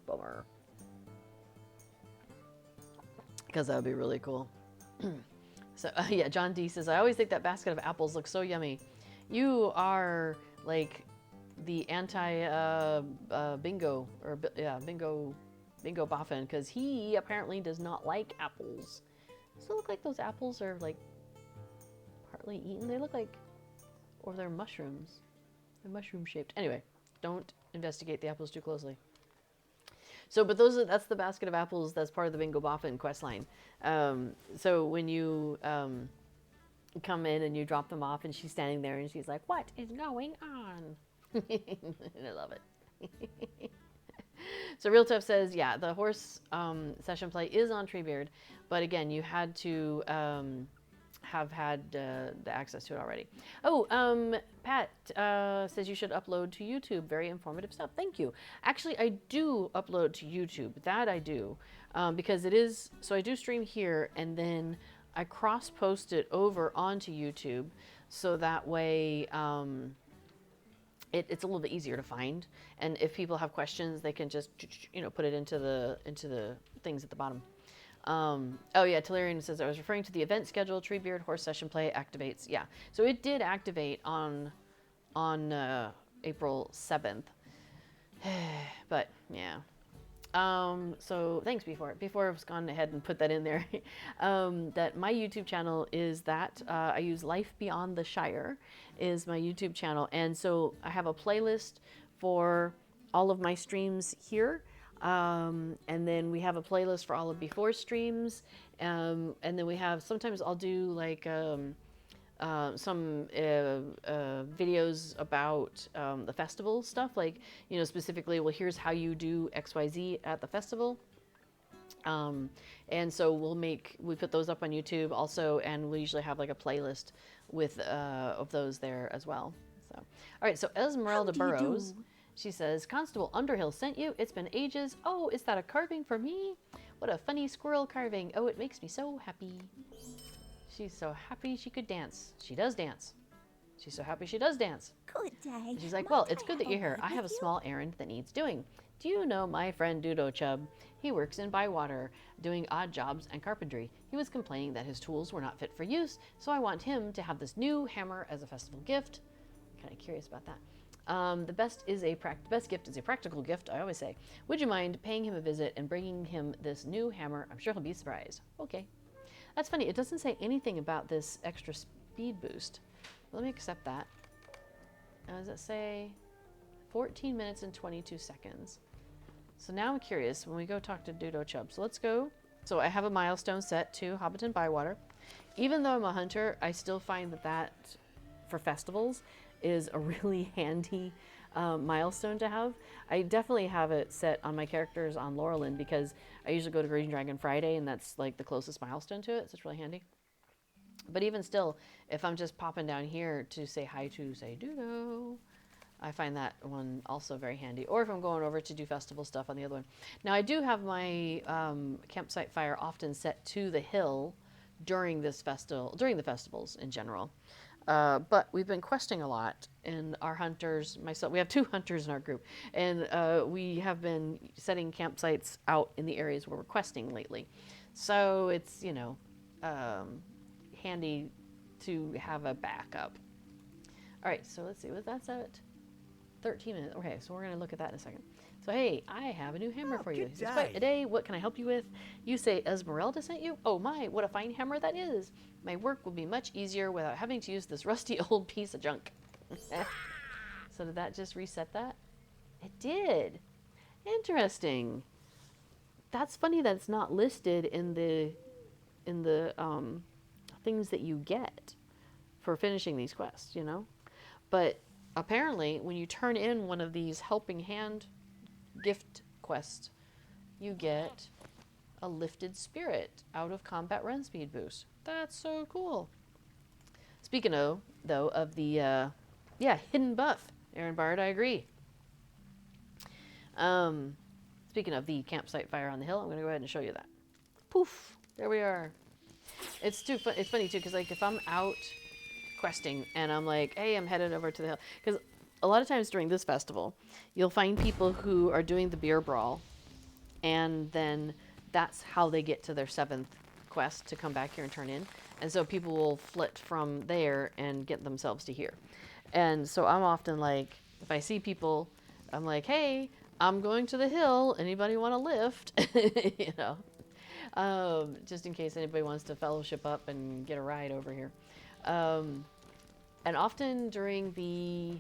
Bummer. Because that would be really cool. So yeah, John D says, I always think that basket of apples looks so yummy. You are like the bingo, or yeah, bingo boffin, because he apparently does not like apples. Does it look like those apples are like partly eaten? They look like, or they're mushrooms. They're mushroom shaped. Anyway, don't investigate the apples too closely. So, but that's the basket of apples. That's part of the Bingo Boffin quest line. So when you come in and you drop them off, and she's standing there, and she's like, "What is going on?" And I love it. So Real Tough says, yeah, the horse session play is on Treebeard, but again, you had to have had the access to it already. Oh, Pat says you should upload to YouTube. Very informative stuff. Thank you. Actually, I do upload to YouTube. That I do, because it is, so I do stream here, and then I cross-post it over onto YouTube, so that way it's a little bit easier to find. And if people have questions, they can just, you know, put it into the things at the bottom. Oh yeah, Tellurian says, I was referring to the event schedule. Treebeard horse session play activates. Yeah, so it did activate on April 7th. But yeah. So thanks before I've gone ahead and put that in there. That my YouTube channel is that I use Life Beyond the Shire is my YouTube channel, and so I have a playlist for all of my streams here. And then we have a playlist for all of before streams. And then we have, sometimes I'll do like some videos about the festival stuff, like, you know, specifically, well, here's how you do XYZ at the festival. And so we put those up on YouTube also, and we usually have like a playlist with of those there as well. So, all right, so Esmeralda Burrows. She says, Constable Underhill sent you. It's been ages. Oh, is that a carving for me? What a funny squirrel carving. Oh, it makes me so happy. She's so happy she could dance. She does dance. She's so happy she does dance. Good day. And she's like, well, it's good that you're here. I have a small errand that needs doing. Do you know my friend Dudo Chub? He works in Bywater, doing odd jobs and carpentry. He was complaining that his tools were not fit for use, so I want him to have this new hammer as a festival gift. Kind of curious about that. The best gift is a practical gift, I always say. Would you mind paying him a visit and bringing him this new hammer? I'm sure he'll be surprised. Okay. That's funny. It doesn't say anything about this extra speed boost. Let me accept that. Does it say 14 minutes and 22 seconds? So now I'm curious when we go talk to Dudo Chub. So let's go. So I have a milestone set to Hobbit and Bywater. Even though I'm a hunter, I still find that for festivals is a really handy milestone to have. I definitely have it set on my characters on Laurelin because I usually go to Green Dragon Friday, and that's like the closest milestone to it, so it's really handy. But even still, if I'm just popping down here to say hi to, say, Dudo, I find that one also very handy. Or if I'm going over to do festival stuff on the other one. Now, I do have my campsite fire often set to the hill during the festivals in general. But we've been questing a lot, and our hunters, myself, we have 2 hunters in our group, and we have been setting campsites out in the areas where we're questing lately. So it's, handy to have a backup. All right, so let's see what that's at. 13 minutes. Okay, so we're going to look at that in a second. So, hey, I have a new hammer for you. He says, quite a day. What can I help you with? You say Esmeralda sent you? Oh my, what a fine hammer that is. My work will be much easier without having to use this rusty old piece of junk. So did that just reset that? It did. Interesting. That's funny that it's not listed in the things that you get for finishing these quests, But apparently, when you turn in one of these helping hand gift quests, you get a lifted spirit out of combat run speed boost. That's so cool. Speaking of, though, of the hidden buff, Aaron Bard, I agree. Speaking of the campsite fire on the hill, I'm going to go ahead and show you that. Poof! There we are. It's funny too, because if I'm out questing and I'm like, hey, I'm headed over to the hill, because a lot of times during this festival, you'll find people who are doing the beer brawl, and then that's how they get to their 7th quest to come back here and turn in. And so people will flit from there and get themselves to here. And so I'm often like, if I see people, I'm like, hey, I'm going to the hill. Anybody want to lift? Just in case anybody wants to fellowship up and get a ride over here. And often during the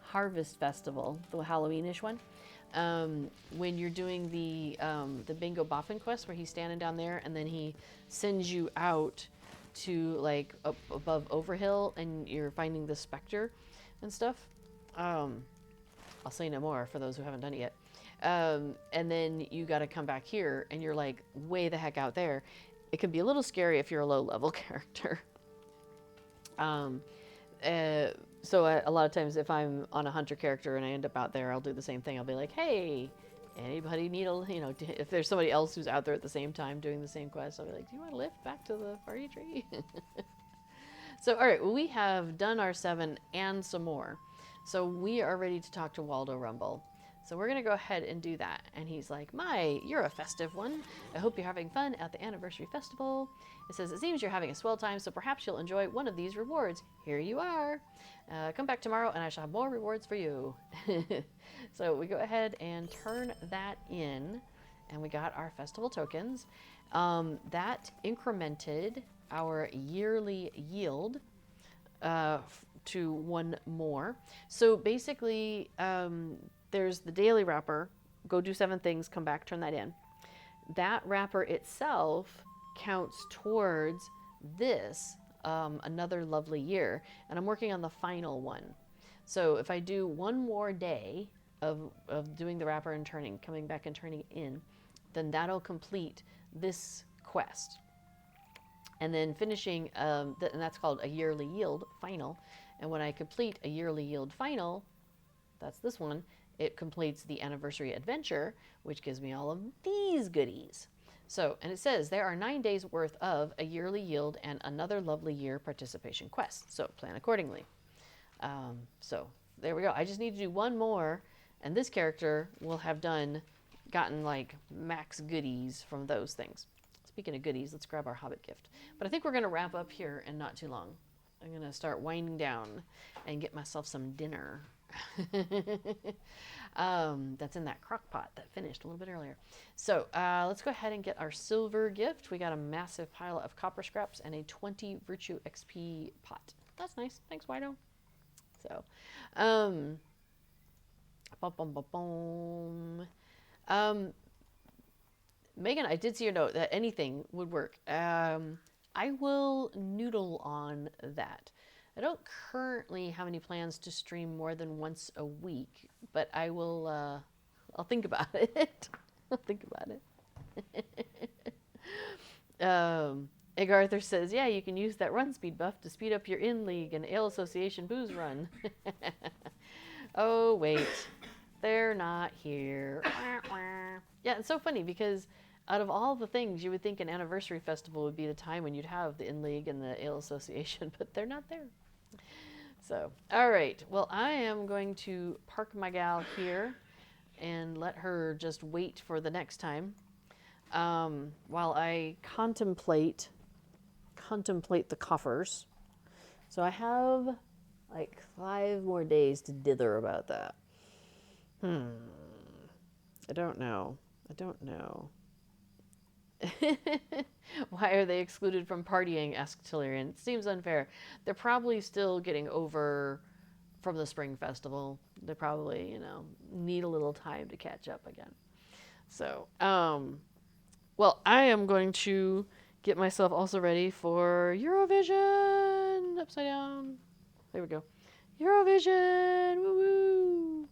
Harvest Festival, the Halloweenish one, when you're doing the Bingo Boffin quest, where he's standing down there and then he sends you out to up above Overhill and you're finding the Spectre and stuff. I'll say no more for those who haven't done it yet. And then you got to come back here and you're way the heck out there. It can be a little scary if you're a low level character. So a lot of times if I'm on a hunter character and I end up out there, I'll do the same thing. I'll be like, hey, anybody need if there's somebody else who's out there at the same time doing the same quest, I'll be like, do you want to lift back to the party tree? So, all right, well, we have done our 7 and some more. So we are ready to talk to Waldo Rumble. So we're going to go ahead and do that. And he's like, you're a festive one. I hope you're having fun at the anniversary festival. It says, it seems you're having a swell time, so perhaps you'll enjoy one of these rewards. Here you are. Come back tomorrow and I shall have more rewards for you. So we go ahead and turn that in. And we got our festival tokens. That incremented our yearly yield to 1 more. So basically, there's the daily wrapper, go do 7 things, come back, turn that in. That wrapper itself counts towards this, another lovely year. And I'm working on the final one. So if I do 1 more day of doing the wrapper and coming back and turning in, then that'll complete this quest. And then finishing, and that's called a yearly yield final. And when I complete a yearly yield final, that's this one, it completes the anniversary adventure, which gives me all of these goodies. So, and it says there are 9 days worth of a yearly yield and another lovely year participation quest. So plan accordingly. So there we go. I just need to do 1 more, and this character will have gotten max goodies from those things. Speaking of goodies, let's grab our Hobbit gift. But I think we're going to wrap up here in not too long. I'm going to start winding down and get myself some dinner. That's in that crock pot that finished a little bit earlier. So let's go ahead and get our silver gift. We got a massive pile of copper scraps and a 20 virtue XP pot. That's nice. Thanks, Wido. So, Megan, I did see your note that anything would work. I will noodle on that. I don't currently have any plans to stream more than once a week, but I will, I'll think about it. I'll think about it. Egg Arthur says, yeah, you can use that run speed buff to speed up your in-league and Ale Association booze run. Oh, wait. They're not here. Yeah, it's so funny because out of all the things, you would think an anniversary festival would be the time when you'd have the in-league and the Ale Association, but they're not there. So, all right. Well, I am going to park my gal here and let her just wait for the next time, while I contemplate the coffers. So I have like 5 more days to dither about that. I don't know. I don't know. Why are they excluded from partying? Asked Tillerian. Seems unfair. They're probably still getting over from the spring festival. They probably, need a little time to catch up again. So, well, I am going to get myself also ready for Eurovision. Upside down. There we go. Eurovision. Woo woo.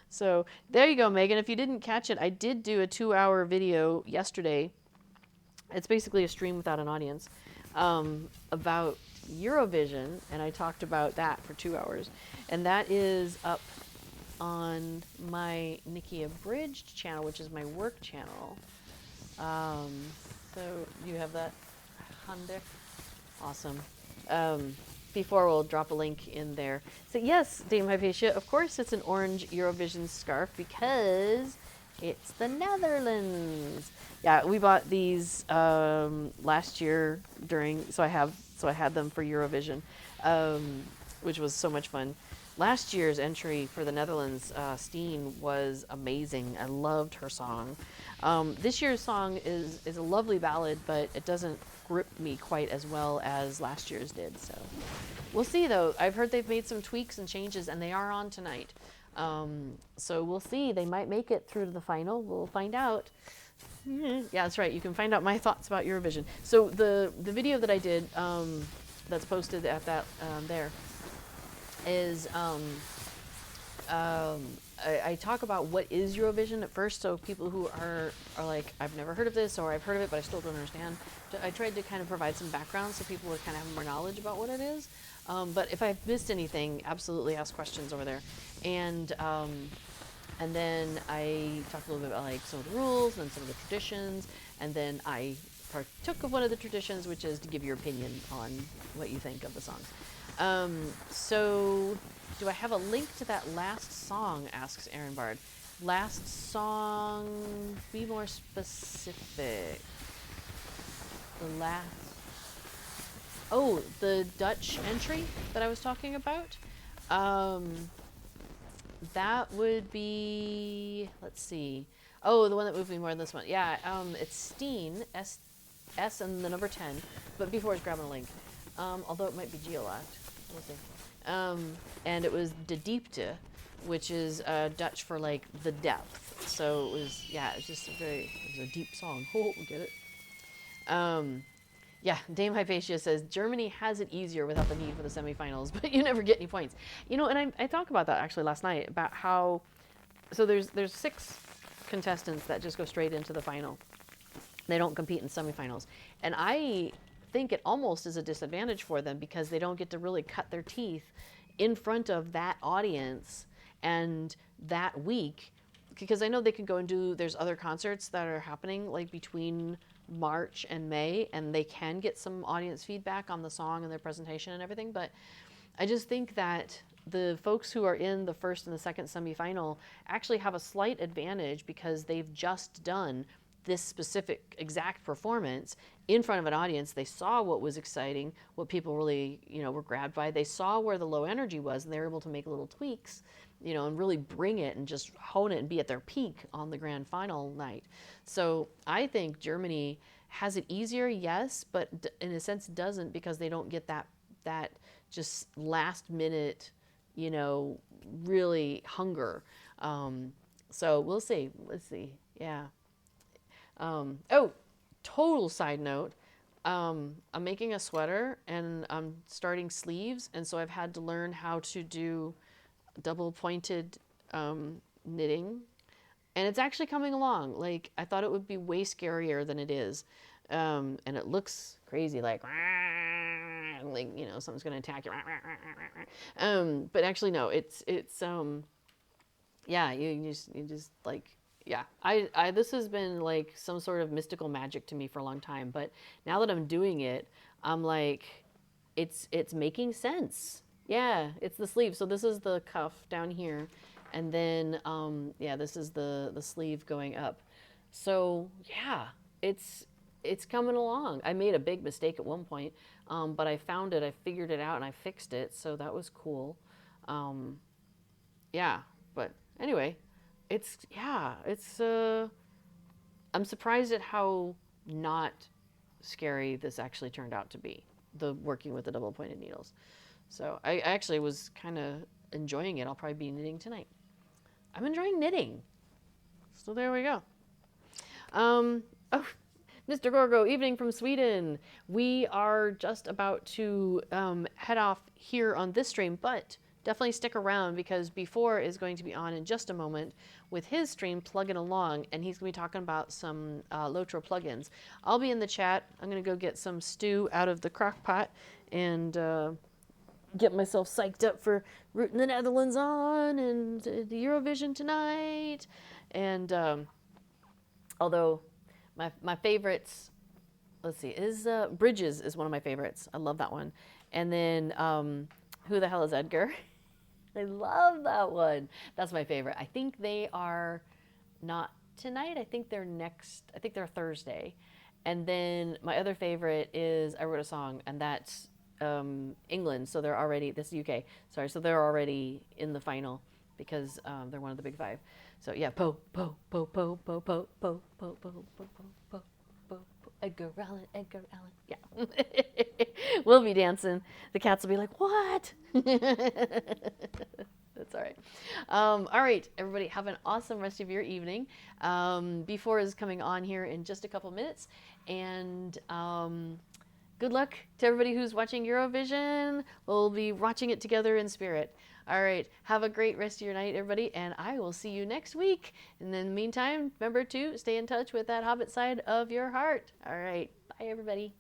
So there you go, Megan. If you didn't catch it, I did do a 2-hour video yesterday. It's basically a stream without an audience, about Eurovision, and I talked about that for 2 hours. And that is up on my Nikki Abridged channel, which is my work channel. So you have that, Hyundai? Awesome. Before we'll drop a link in there. So yes, Dame Hypatia, of course it's an orange Eurovision scarf because it's the Netherlands. Yeah, we bought these last year so I had them for Eurovision, which was so much fun. Last year's entry for the Netherlands, Steen, was amazing. I loved her song. This year's song is a lovely ballad, but it doesn't grip me quite as well as last year's did. So we'll see, though. I've heard they've made some tweaks and changes, and they are on tonight. So we'll see. They might make it through to the final. We'll find out. Yeah, that's right. You can find out my thoughts about Eurovision. So the video that I did, that's posted at that there, is I talk about what is Eurovision at first, so people who are like, I've never heard of this, or I've heard of it but I still don't understand. I tried to kind of provide some background so people would kind of have more knowledge about what it is. But if I've missed anything, absolutely ask questions over there. And then I talked a little bit about like some of the rules and some of the traditions, and then I partook of one of the traditions, which is to give your opinion on what you think of the songs. So do I have a link to that last song, asks Aaron Bard. Last song, be more specific. The Dutch entry that I was talking about. That would be, let's see. Oh, the one that moved me more than this one. Yeah, it's Steen, S and the number 10, but before it's grabbing a link. Although it might be Geolact. We'll see. And it was De Diepte, which is Dutch for like the depth. So it was, it's just it was a deep song. Oh, get it? Yeah, Dame Hypatia says, Germany has it easier without the need for the semifinals, but you never get any points. And I talked about that actually last night, about how, so there's 6 contestants that just go straight into the final. They don't compete in semifinals. And I think it almost is a disadvantage for them because they don't get to really cut their teeth in front of that audience and that week. Because I know they can go and there's other concerts that are happening like between March and May, and they can get some audience feedback on the song and their presentation and everything. But I just think that the folks who are in the first and the second semifinal actually have a slight advantage because they've just done this specific exact performance in front of an audience. They saw what was exciting, what people really, were grabbed by. They saw where the low energy was, and they were able to make little tweaks, and really bring it and just hone it and be at their peak on the grand final night. So I think Germany has it easier, yes, but in a sense doesn't, because they don't get that just last minute, really hunger. So we'll see. Let's see. Yeah. Total side note. I'm making a sweater and I'm starting sleeves, and so I've had to learn how to do double pointed knitting, and it's actually coming along. Like, I thought it would be way scarier than it is, and it looks crazy, like someone's gonna attack you. But actually no, it's yeah, you just like, yeah, I this has been like some sort of mystical magic to me for a long time, but now that I'm doing it, I'm like, it's making sense. Yeah, it's the sleeve. So this is the cuff down here, and then yeah, this is the sleeve going up. So yeah, it's coming along. I made a big mistake at one point, but I found it. I figured it out, and I fixed it. So that was cool. Um, yeah, but anyway, it's yeah, it's. I'm surprised at how not scary this actually turned out to be. The working with the double pointed needles. So I actually was kind of enjoying it. I'll probably be knitting tonight. I'm enjoying knitting. So there we go. Oh, Mr. Gorgo, evening from Sweden. We are just about to head off here on this stream, but definitely stick around because Before is going to be on in just a moment with his stream plugging along, and he's going to be talking about some Lotro plugins. I'll be in the chat. I'm going to go get some stew out of the crock pot and get myself psyched up for rooting the Netherlands on and the Eurovision tonight. And although my favorites, let's see, is Bridges is one of my favorites. I love that one. And then Who the Hell is Edgar? I love that one. That's my favorite. I think they are not tonight. I think they're next. I think they're Thursday. And then my other favorite is I Wrote a Song, and that's England. So they're already, this is UK. Sorry, so they're already in the final because they're one of the big five. So yeah, po po po po po po po po po po po po. Edgar Allan, Edgar Allan. Yeah. We'll be dancing. The cats will be like, what? That's all right. All right, everybody, have an awesome rest of your evening. Before is coming on here in just a couple minutes. And good luck to everybody who's watching Eurovision. We'll be watching it together in spirit. All right, have a great rest of your night, everybody, and I will see you next week. And in the meantime, remember to stay in touch with that Hobbit side of your heart. All right, bye, everybody.